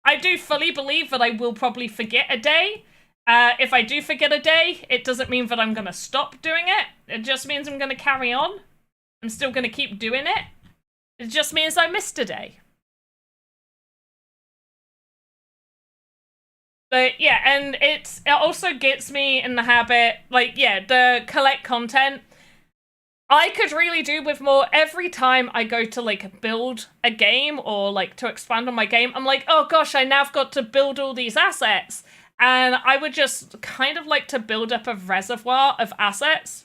B: I do fully believe that I will probably forget a day. If I do forget a day, it doesn't mean that I'm going to stop doing it. It just means I'm going to carry on. I'm still going to keep doing it. It just means I missed a day. But yeah, and it also gets me in the habit, like, yeah, the collect content. I could really do with more. Every time I go to like build a game or like to expand on my game, I'm like, oh gosh, I now have got to build all these assets. And I would just kind of like to build up a reservoir of assets.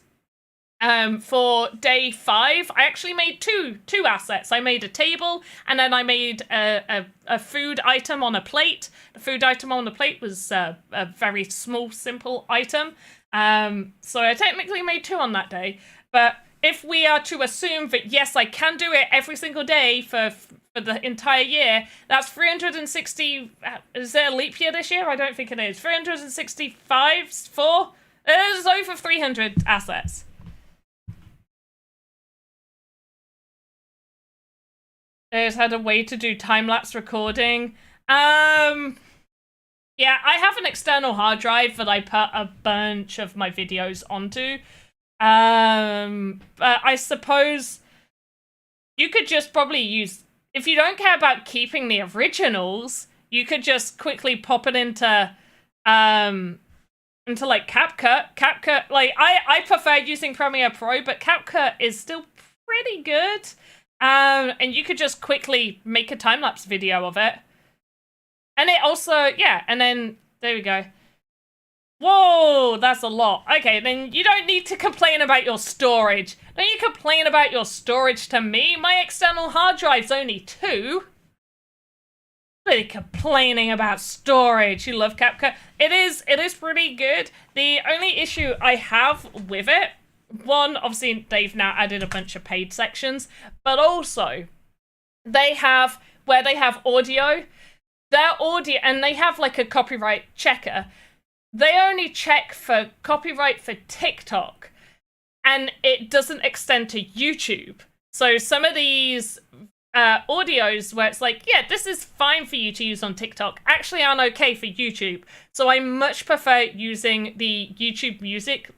B: For day 5, I actually made two assets. I made a table, and then I made a food item on a plate. The food item on the plate was a very small, simple item. So I technically made 2 on that day. But if we are to assume that, yes, I can do it every single day for the entire year, that's 360... Is there a leap year this year? I don't think it is. 365? 4? There's over 300 assets. There's had a way to do time-lapse recording. Yeah, I have an external hard drive that I put a bunch of my videos onto. But I suppose you could just probably use, if you don't care about keeping the originals, you could just quickly pop it into like CapCut. CapCut, like, I prefer using Premiere Pro, but CapCut is still pretty good. And you could just quickly make a time-lapse video of it. And it also, yeah, and then, there we go. Whoa, that's a lot. Okay, then you don't need to complain about your storage. Don't you complain about your storage to me? My external hard drive's only 2. Really complaining about storage. You love CapCut. It is pretty good. The only issue I have with it, one, obviously they've now added a bunch of paid sections, but also they have, where they have audio, their audio, and they have like a copyright checker. They only check for copyright for TikTok, and it doesn't extend to YouTube. So some of these audios where it's like, yeah, this is fine for you to use on TikTok, actually aren't okay for YouTube. So I much prefer using the YouTube music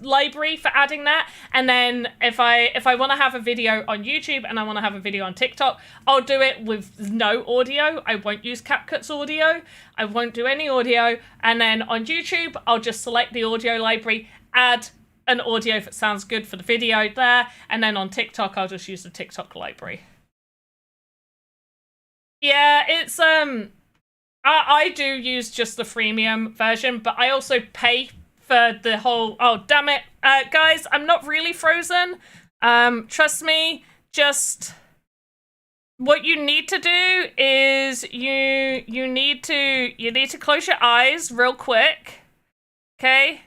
B: library for adding that. And then if I want to have a video on YouTube and I want to have a video on TikTok, I'll do it with no audio. I won't use CapCut's audio. I won't do any audio. And then on YouTube, I'll just select the audio library, add an audio that sounds good for the video there. And then on TikTok, I'll just use the TikTok library. Yeah, it's, I do use just the freemium version, but I also pay for the whole, oh, damn it. Guys, I'm not really frozen. Trust me, just what you need to do is you need to close your eyes real quick. Okay?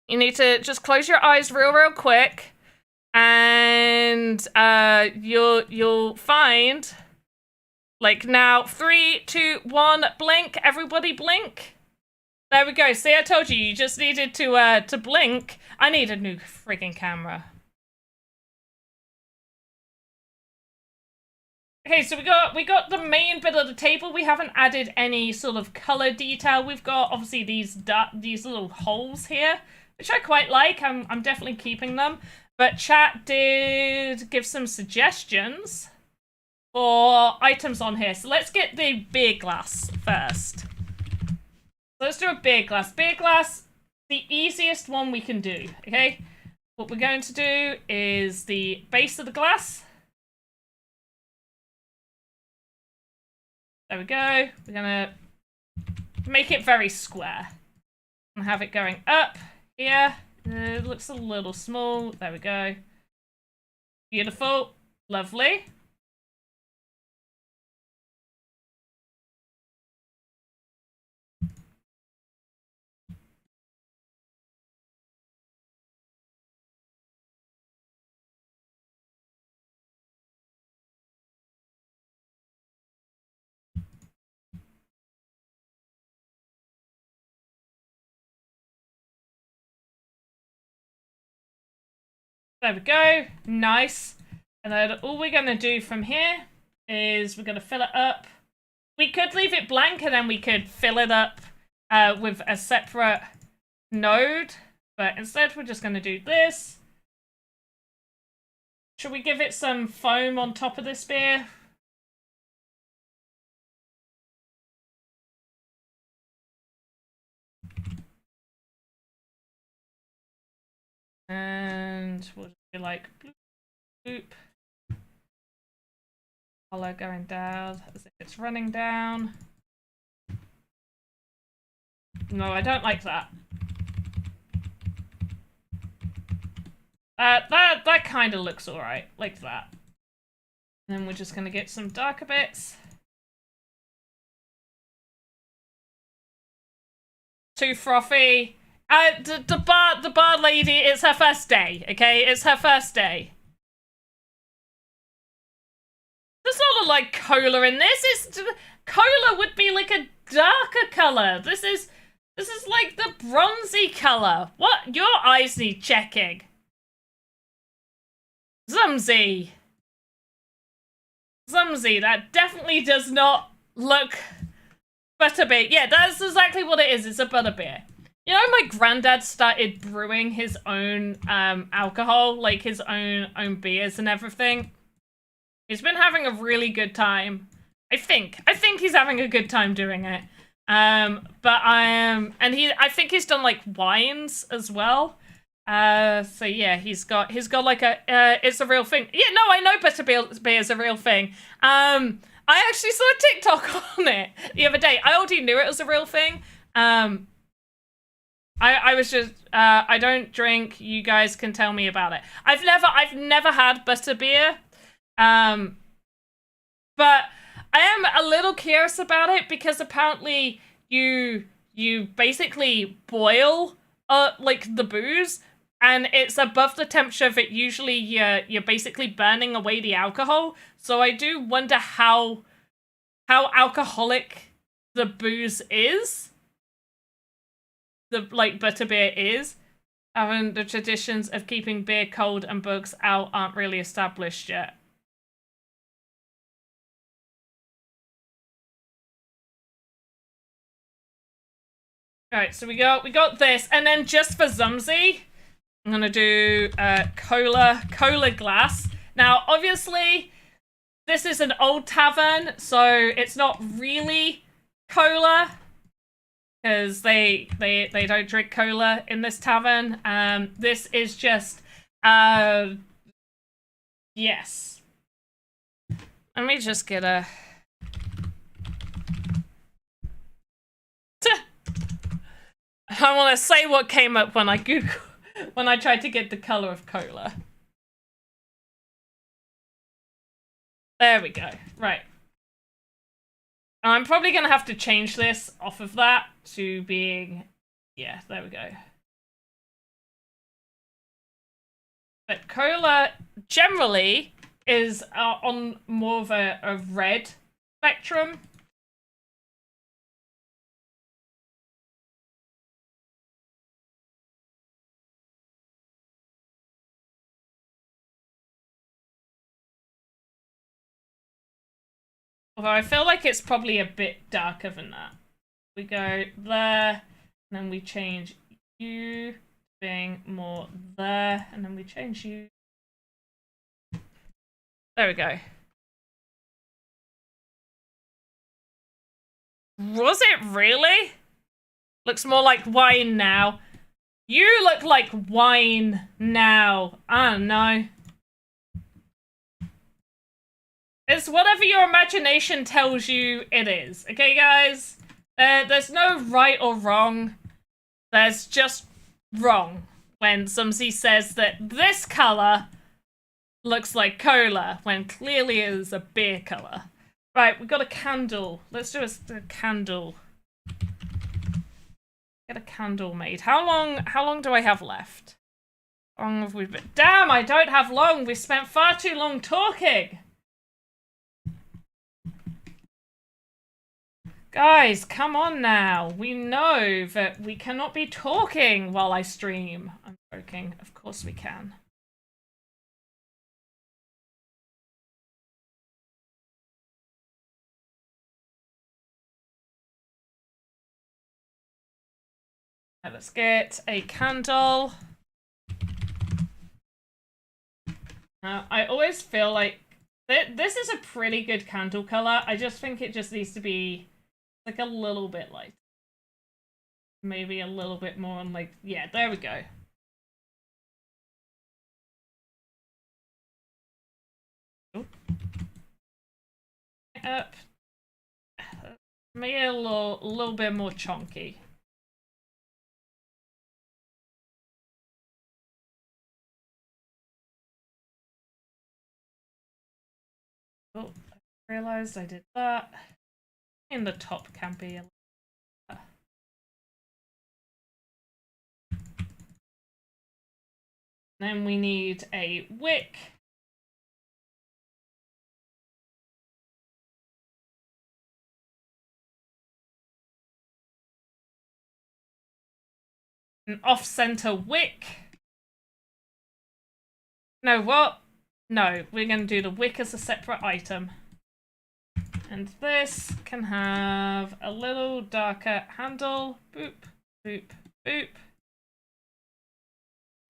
B: You need to just close your eyes real quick, and you'll find, like, now 3, 2, 1, blink. Everybody blink. There we go. See, I told you, you just needed to blink. I need a new friggin' camera. Okay, so we got the main bit of the table. We haven't added any sort of color detail. We've got obviously these little holes here, which I quite like. I'm definitely keeping them. But chat did give some suggestions for items on here. So let's get the beer glass first. So let's do a beer glass. Beer glass, the easiest one we can do, okay? What we're going to do is the base of the glass. There we go. We're gonna make it very square and have it going up here. It looks a little small. There we go. Beautiful. Lovely. There we go. Nice. And then all we're going to do from here is we're going to fill it up. We could leave it blank and then we could fill it up with a separate node. But instead we're just going to do this. Should we give it some foam on top of this beer? And we'll just be like bloop, bloop. Color going down as if it's running down. No, I don't like that. That kind of looks alright, like that. And then we're just gonna get some darker bits. Too frothy. The bar lady, it's her first day, okay? It's her first day. There's not a like cola in this. Cola would be like a darker color. This is like the bronzy color. What? Your eyes need checking. Zumzy, that definitely does not look butterbeer. Yeah, that's exactly what it is. It's a butterbeer. You know, my granddad started brewing his own alcohol, like his own beers and everything. He's been having a really good time. I think he's having a good time doing it. And I think he's done like wines as well. So yeah, he's got like a it's a real thing. Yeah, no, I know butterbeer is a real thing. I actually saw a TikTok on it the other day. I already knew it was a real thing. I was just I don't drink. You guys can tell me about it. I've never had butterbeer, but I am a little curious about it because apparently you basically boil like the booze, and it's above the temperature that usually you're basically burning away the alcohol. So I do wonder how alcoholic the booze is. The like butterbeer is. The traditions of keeping beer cold and bugs out aren't really established yet. Alright, so we got this, and then just for Zumsy, I'm gonna do cola glass. Now, obviously, this is an old tavern, so it's not really cola, because they don't drink cola in this tavern. This is just yes. Let me just get a I want to say what came up when I tried to get the color of cola. There we go. Right. I'm probably going to have to change this off of that to being... Yeah, there we go. But cola generally is on more of a red spectrum. Although I feel like it's probably a bit darker than that. We go there, and then we change you being more there, and then we change you. There we go. Was it really? Looks more like wine now. You look like wine now. I don't know. It's whatever your imagination tells you it is. Okay, guys? There's no right or wrong. There's just wrong when somebody says that this color looks like cola when clearly it is a beer color. Right, we've got a candle. Let's do a candle. Get a candle made. How long do I have left? How long have we been? Damn, I don't have long. We spent far too long talking. Guys, come on now. We know that we cannot be talking while I stream. I'm joking. Of course we can. Right, let's get a candle. I always feel like this is a pretty good candle color. I just think it just needs to be like a little bit light. Maybe a little bit more on like, yeah, there we go. Ooh. Up. Maybe a little bit more chunky. Oh, I realized I did that. In the top can be a little. Then we need a wick. An off-center wick. No, what? No, we're going to do the wick as a separate item. And this can have a little darker handle. Boop, boop, boop.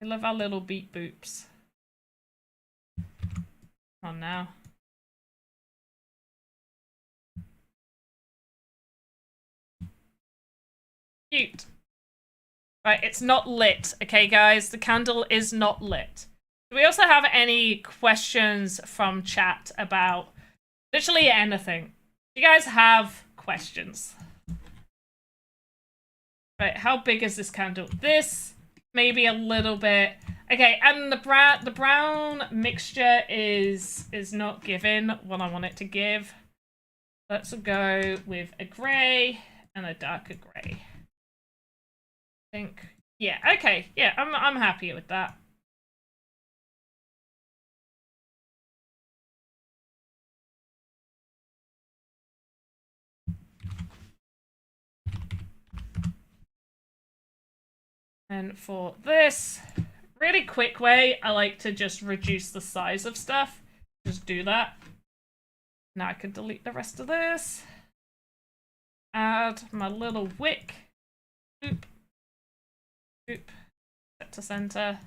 B: I love our little beep boops. Come on now. Cute. Right, it's not lit, okay, guys? The candle is not lit. Do we also have any questions from chat about literally anything? Do you guys have questions? Right, how big is this candle? This, maybe a little bit. Okay, and the brown mixture is not giving what I want it to give. Let's go with a grey and a darker grey. I think, yeah, okay, yeah, I'm happy with that. And for this, really quick way, I like to just reduce the size of stuff. Just do that. Now I can delete the rest of this. Add my little wick. Oop. Oop. Set to center.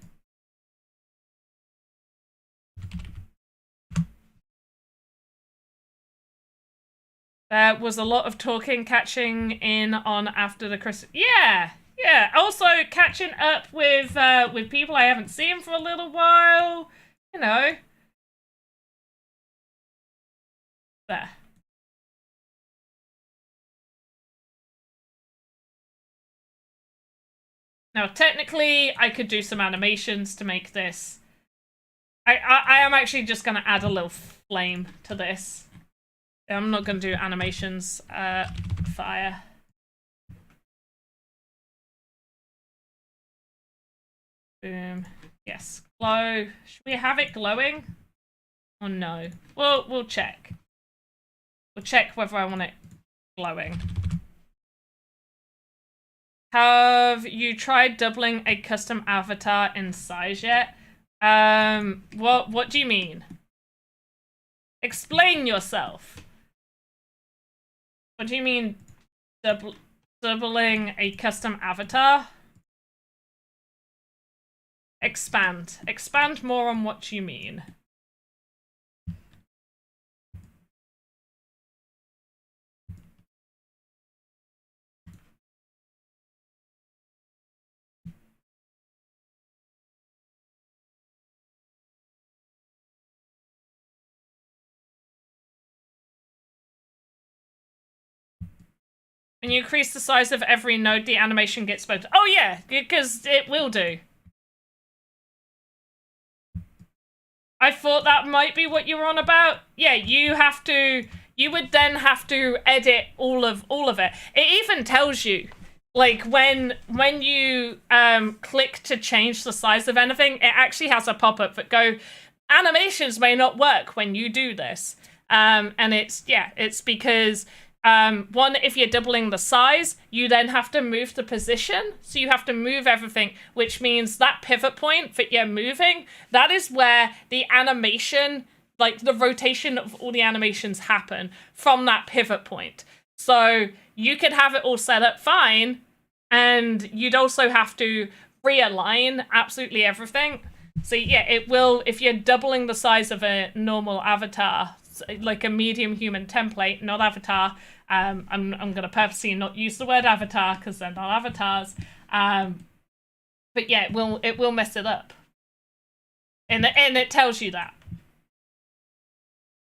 B: There was a lot of talking, catching in on after the Christmas. Yeah, yeah. Also catching up with people I haven't seen for a little while. You know. There. Now, technically, I could do some animations to make this. I am actually just going to add a little flame to this. I'm not going to do animations. Fire. Boom. Yes. Glow. Should we have it glowing? Or no? Well, we'll check. We'll check whether I want it glowing. Have you tried doubling a custom avatar in size yet? What do you mean? Explain yourself. What do you mean doubling a custom avatar? Expand. Expand more on what you mean. When you increase the size of every node, the animation gets better. Oh yeah, because it will do. I thought that might be what you were on about. Yeah, you would then have to edit all of it. It even tells you, like, when you click to change the size of anything, it actually has a pop-up that go, animations may not work when you do this. And it's because one, if you're doubling the size, you then have to move the position. So you have to move everything, which means that pivot point that you're moving, that is where the animation, like the rotation of all the animations happen from that pivot point. So you could have it all set up fine, and you'd also have to realign absolutely everything. So yeah, it will, if you're doubling the size of a normal avatar, like a medium human template, not avatar. I'm gonna purposely not use the word avatar because they're not avatars. But yeah, it will mess it up. And it tells you that.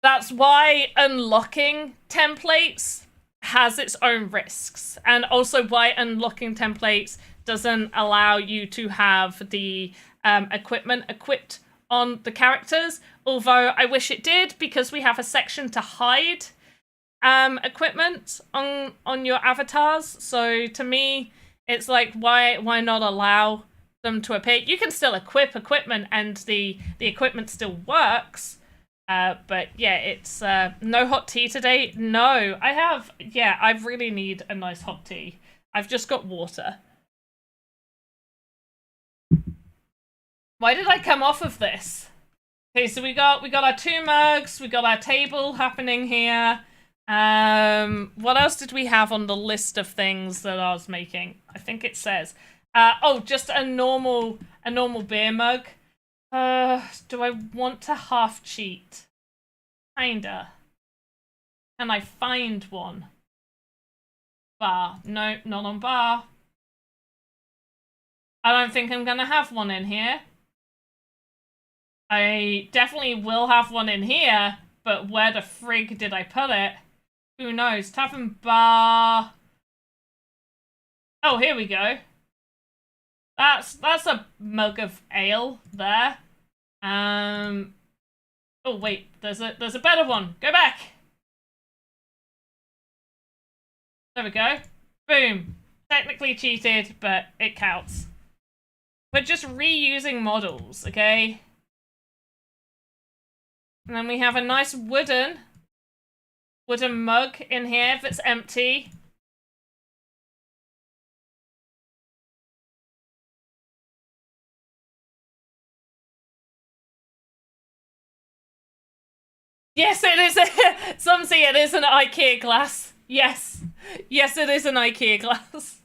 B: That's why unlocking templates has its own risks, and also why unlocking templates doesn't allow you to have the equipment equipped on the characters, although I wish it did, because we have a section to hide equipment on your avatars. So to me, it's like, why not allow them to appear? You can still equip equipment and the equipment still works. But yeah, it's no hot tea today. No, I really need a nice hot tea. I've just got water. Why did I come off of this? Okay, so we got our 2 mugs, we got our table happening here. What else did we have on the list of things that I was making? I think it says, just a normal beer mug. Do I want to half cheat? Kinda. Can I find one? Bar. No, not on bar. I don't think I'm gonna have one in here. I definitely will have one in here, but where the frig did I put it? Who knows? Tavern bar. Oh, here we go. That's a mug of ale there. Oh wait, there's a better one. Go back. There we go. Boom. Technically cheated, but it counts. We're just reusing models, okay? And then we have a nice wooden mug in here that's empty. Yes, it is. Some see it is an IKEA glass. Yes. Yes, it is an IKEA glass.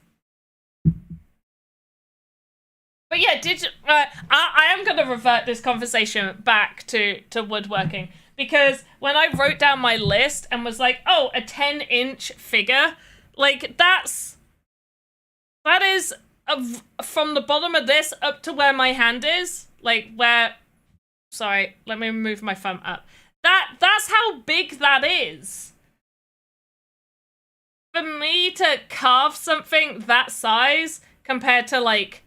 B: But yeah, I am going to revert this conversation back to woodworking, because when I wrote down my list and was like, oh, a 10-inch figure, like that is from the bottom of this up to where my hand is, like where, sorry, let me move my thumb up. That's how big that is. For me to carve something that size compared to like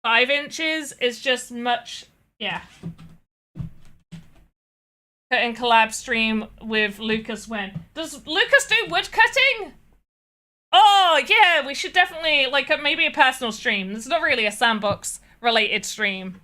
B: 5 inches is just much, yeah. And collab stream with Lucas when. Does Lucas do woodcutting? Oh, yeah, we should definitely, like, maybe a personal stream. This is not really a Sandbox related stream.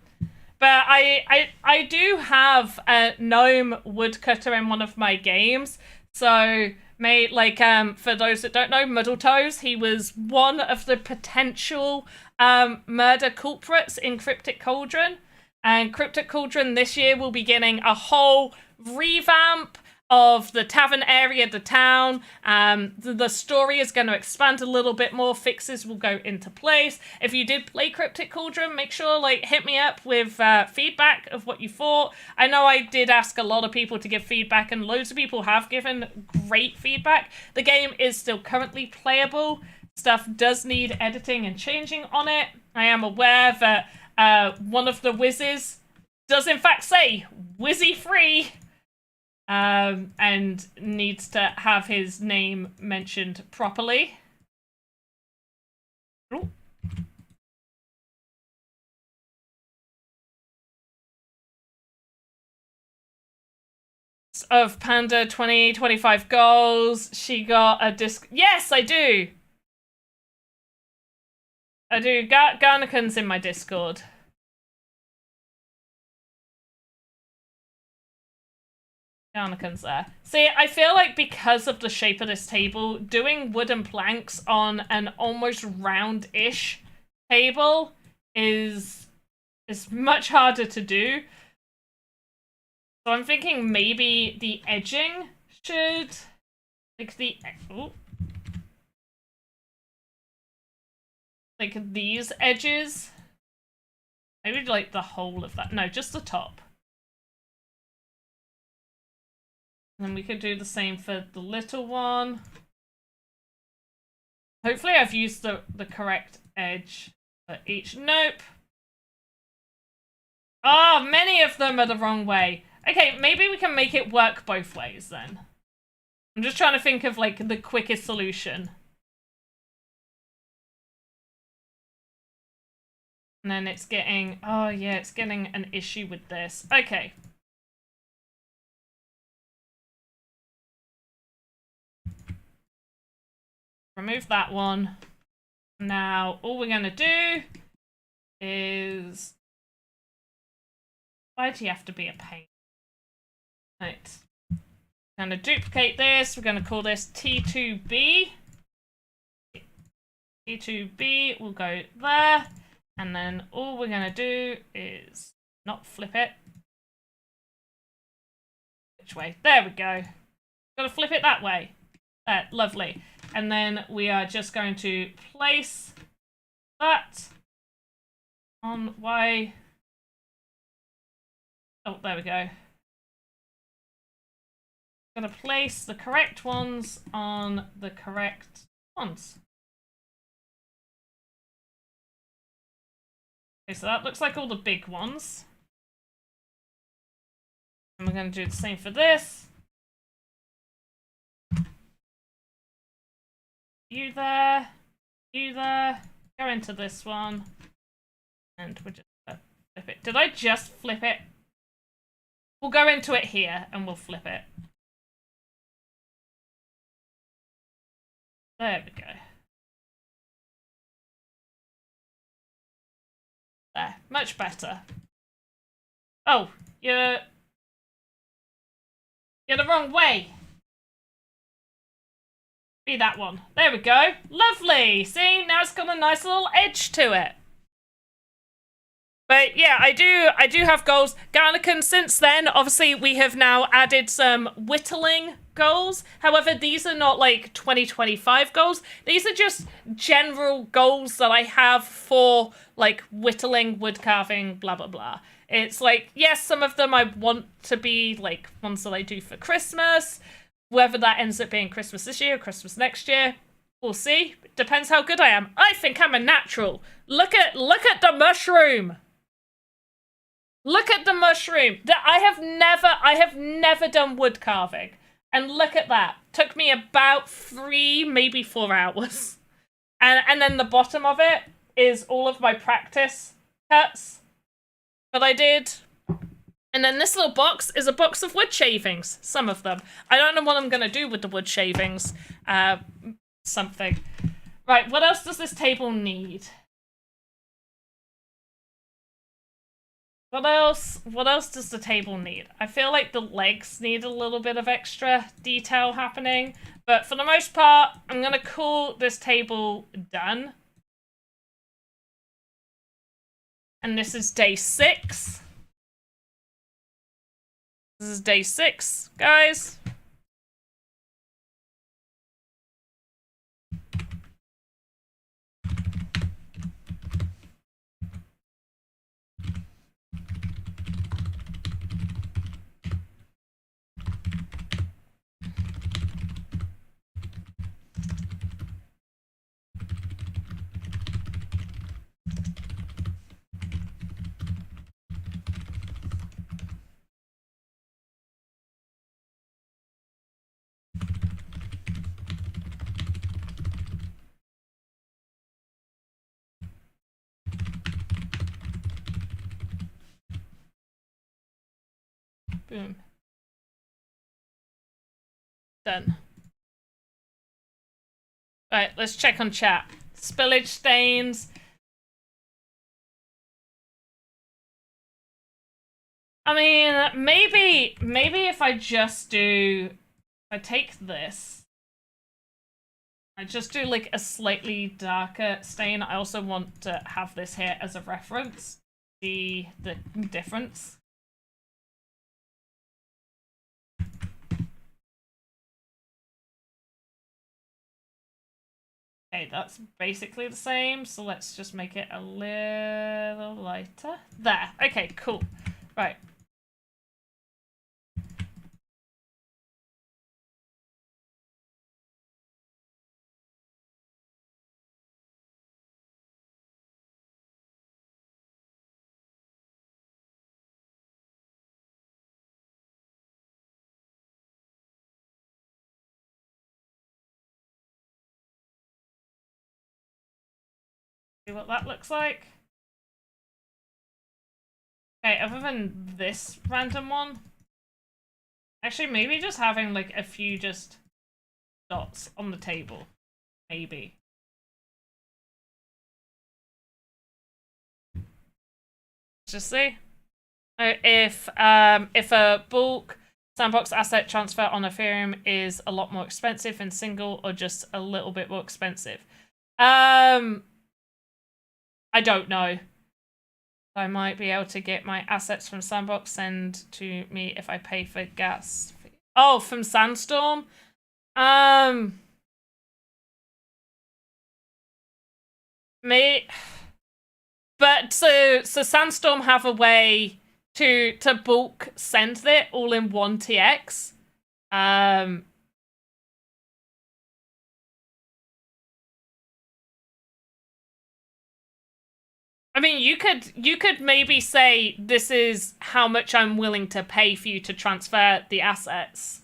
B: But I do have a gnome woodcutter in one of my games. So, for those that don't know, Muddletoes, he was one of the potential murder culprits in Cryptic Cauldron. And Cryptic Cauldron this year will be getting a whole revamp of the tavern area, the town. The story is going to expand a little bit more. Fixes will go into place. If you did play Cryptic Cauldron, make sure, like, hit me up with feedback of what you thought. I know I did ask a lot of people to give feedback, and loads of people have given great feedback. The game is still currently playable. Stuff does need editing and changing on it. I am aware that one of the whizzes does in fact say Wizzy free. And needs to have his name mentioned properly. Ooh. Of Panda 2025 goals, she got a disc. Yes, I do. I do. Garnican's in my Discord. Garnican's there. See, I feel like because of the shape of this table, doing wooden planks on an almost round-ish table is much harder to do. So I'm thinking maybe the edging should, like like these edges. Maybe like the whole of that. No, just the top. And then we could do the same for the little one. Hopefully I've used the correct edge for each. Nope. Oh, many of them are the wrong way. Okay, maybe we can make it work both ways then. I'm just trying to think of, like, the quickest solution. And then it's getting... Oh, yeah, it's getting an issue with this. Okay. Remove that one. Now, all we're going to do is... Why do you have to be a pain? Right. We're going to duplicate this. We're going to call this T2B. T2B will go there. And then all we're going to do is not flip it. Which way? There we go. Got to flip it that way. Lovely. And then we are just going to place that on Y. Oh, there we go. Going to place the correct ones on the correct ones. Okay, so that looks like all the big ones. And we're going to do the same for this. You there, go into this one, and we're just gonna flip it. Did I just flip it? We'll go into it here, and we'll flip it. There we go. There, much better. Oh, you're the wrong way. Be that one. There we go. Lovely. See, now it's got a nice little edge to it. But yeah, I do have goals. Garnican, since then, obviously we have now added some whittling goals. However, these are not like 2025 goals. These are just general goals that I have for like whittling, wood carving, blah, blah, blah. It's like, yes, some of them I want to be like ones that I do for Christmas. Whether that ends up being Christmas this year, Christmas next year, we'll see. Depends how good I am. I think I'm a natural. Look at the mushroom. Look at the mushroom. I have never done wood carving. And look at that. Took me about 3, maybe 4 hours. And then the bottom of it is all of my practice cuts that I did. And then this little box is a box of wood shavings. Some of them. I don't know what I'm going to do with the wood shavings. Something. Right, what else does this table need? What else does the table need? I feel like the legs need a little bit of extra detail happening. But for the most part, I'm going to call this table done. And this is day 6. This is day 6, guys. Boom. Done. Right, let's check on chat. Spillage stains. I mean, maybe if I just do... I take this. I just do like a slightly darker stain. I also want to have this here as a reference. See the difference. Okay, that's basically the same, so let's just make it a little lighter. There. Okay, cool. Right. See what that looks like. Okay, other than this random one, actually maybe just having like a few just dots on the table, maybe. Just see if a bulk Sandbox asset transfer on Ethereum is a lot more expensive than single or just a little bit more expensive. I don't know. I might be able to get my assets from Sandbox send to me if I pay for gas. Oh, from Sandstorm? But so Sandstorm have a way to bulk send it all in one TX. I mean, you could maybe say this is how much I'm willing to pay for you to transfer the assets.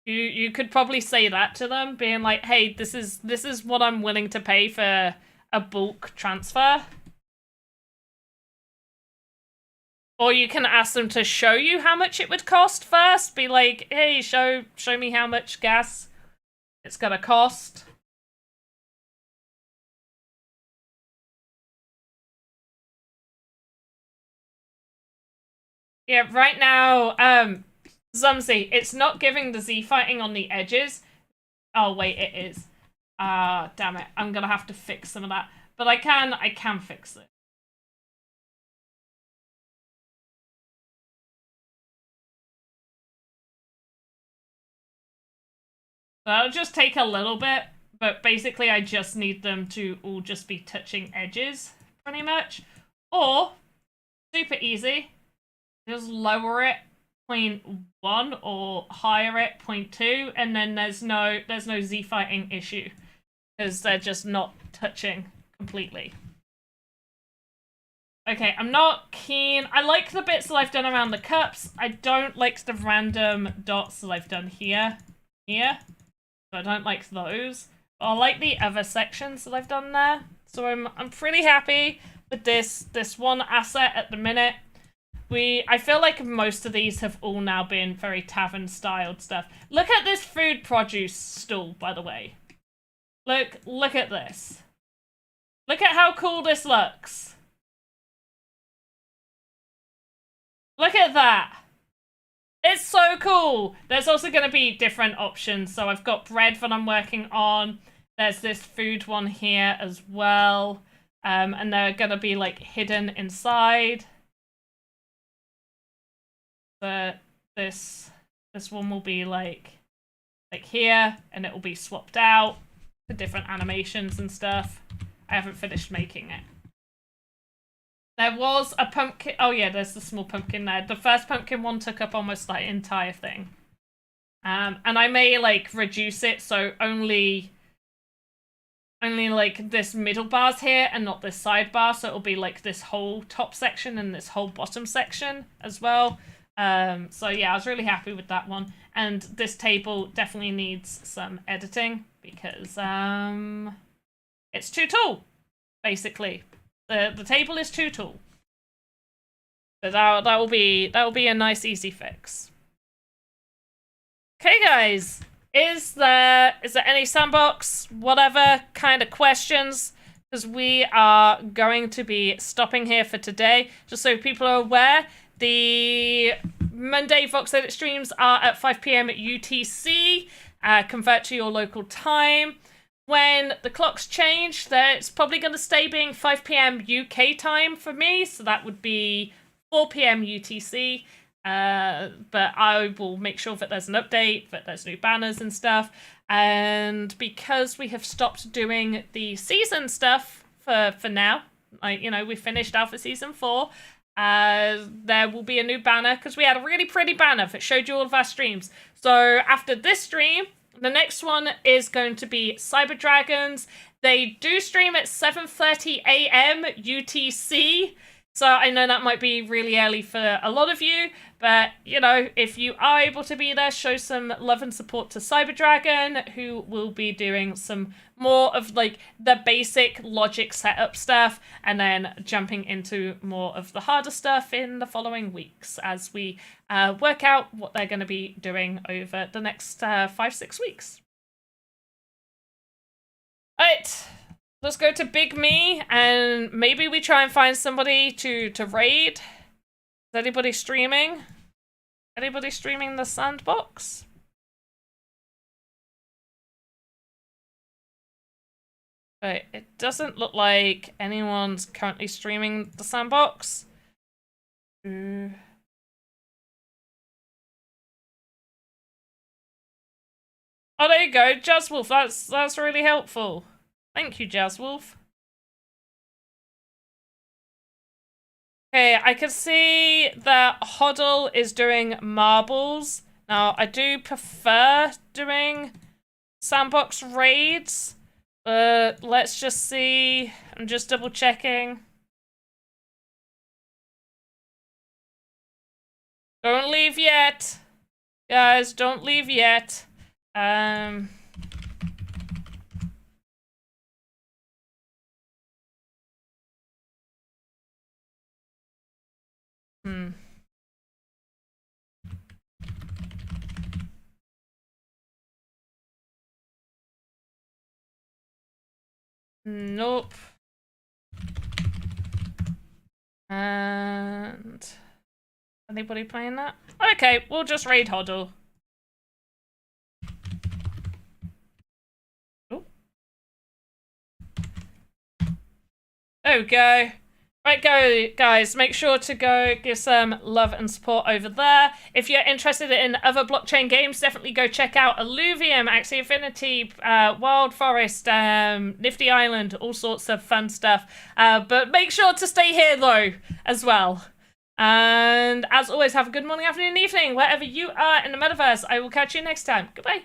B: You could probably say that to them, being like, "Hey, this is what I'm willing to pay for a bulk transfer." Or you can ask them to show you how much it would cost first. Be like, "Hey, show me how much gas it's gonna cost." Yeah, right now, Zumsy, it's not giving the Z fighting on the edges. Oh, wait, it is. Ah, damn it. I'm gonna have to fix some of that. But I can fix it. That'll just take a little bit, but basically I just need them to all just be touching edges, pretty much. Or, super easy, just lower it 0.1 or higher it 0.2, and then there's no Z-fighting issue, because they're just not touching completely. Okay, I'm not keen. I like the bits that I've done around the cups. I don't like the random dots that I've done here. So I don't like those. But I like the other sections that I've done there. So I'm pretty happy with this one asset at the minute. I feel like most of these have all now been very tavern-styled stuff. Look at this food produce stall, by the way. Look at this. Look at how cool this looks. Look at that. It's so cool. There's also going to be different options. So I've got bread that I'm working on. There's this food one here as well. And they're going to be like hidden inside. But this one will be like here, and it will be swapped out for different animations and stuff. I haven't finished making it. There was a pumpkin. Oh yeah, there's the small pumpkin there. The first pumpkin one took up almost that entire thing. And I may like reduce it so only like this middle bar's here and not this sidebar. So it'll be like this whole top section and this whole bottom section as well. So yeah, I was really happy with that one. And this table definitely needs some editing because it's too tall, basically. The table is too tall. But that will be a nice easy fix. Okay guys, is there any sandbox whatever kind of questions? Because we are going to be stopping here for today. Just so people are aware, the Monday VoxEdit streams are at 5 PM UTC. Convert to your local time. When the clocks change, it's probably going to stay being 5 PM UK time for me, so that would be 4 PM UTC. But I will make sure that there's an update, that there's new banners and stuff. And because we have stopped doing the season stuff for now, like, you know, we finished Alpha Season 4, there will be a new banner, because we had a really pretty banner that showed you all of our streams. So after this stream, the next one is going to be Cyber Dragons. They do stream at 7:30 AM UTC. So I know that might be really early for a lot of you, but, you know, if you are able to be there, show some love and support to Cyber Dragon, who will be doing some more of, like, the basic logic setup stuff, and then jumping into more of the harder stuff in the following weeks as we work out what they're going to be doing over the next 5-6 weeks. All right. Let's go to Big Me, and maybe we try and find somebody to raid. Is anybody streaming? Anybody streaming the Sandbox? Right, it doesn't look like anyone's currently streaming the Sandbox. Oh, there you go, Jazzwolf. That's really helpful. Thank you, Jazzwolf. Okay, I can see that Hoddle is doing marbles. Now, I do prefer doing Sandbox raids, but let's just see. I'm just double checking. Don't leave yet. Guys, don't leave yet. Nope. And anybody playing that? Okay, we'll just raid Hoddle. There we go. Right, go, guys. Make sure to go give some love and support over there. If you're interested in other blockchain games, definitely go check out Illuvium, Axie Infinity, Wild Forest, Nifty Island, all sorts of fun stuff. But make sure to stay here, though, as well. And as always, have a good morning, afternoon, evening, wherever you are in the metaverse. I will catch you next time. Goodbye.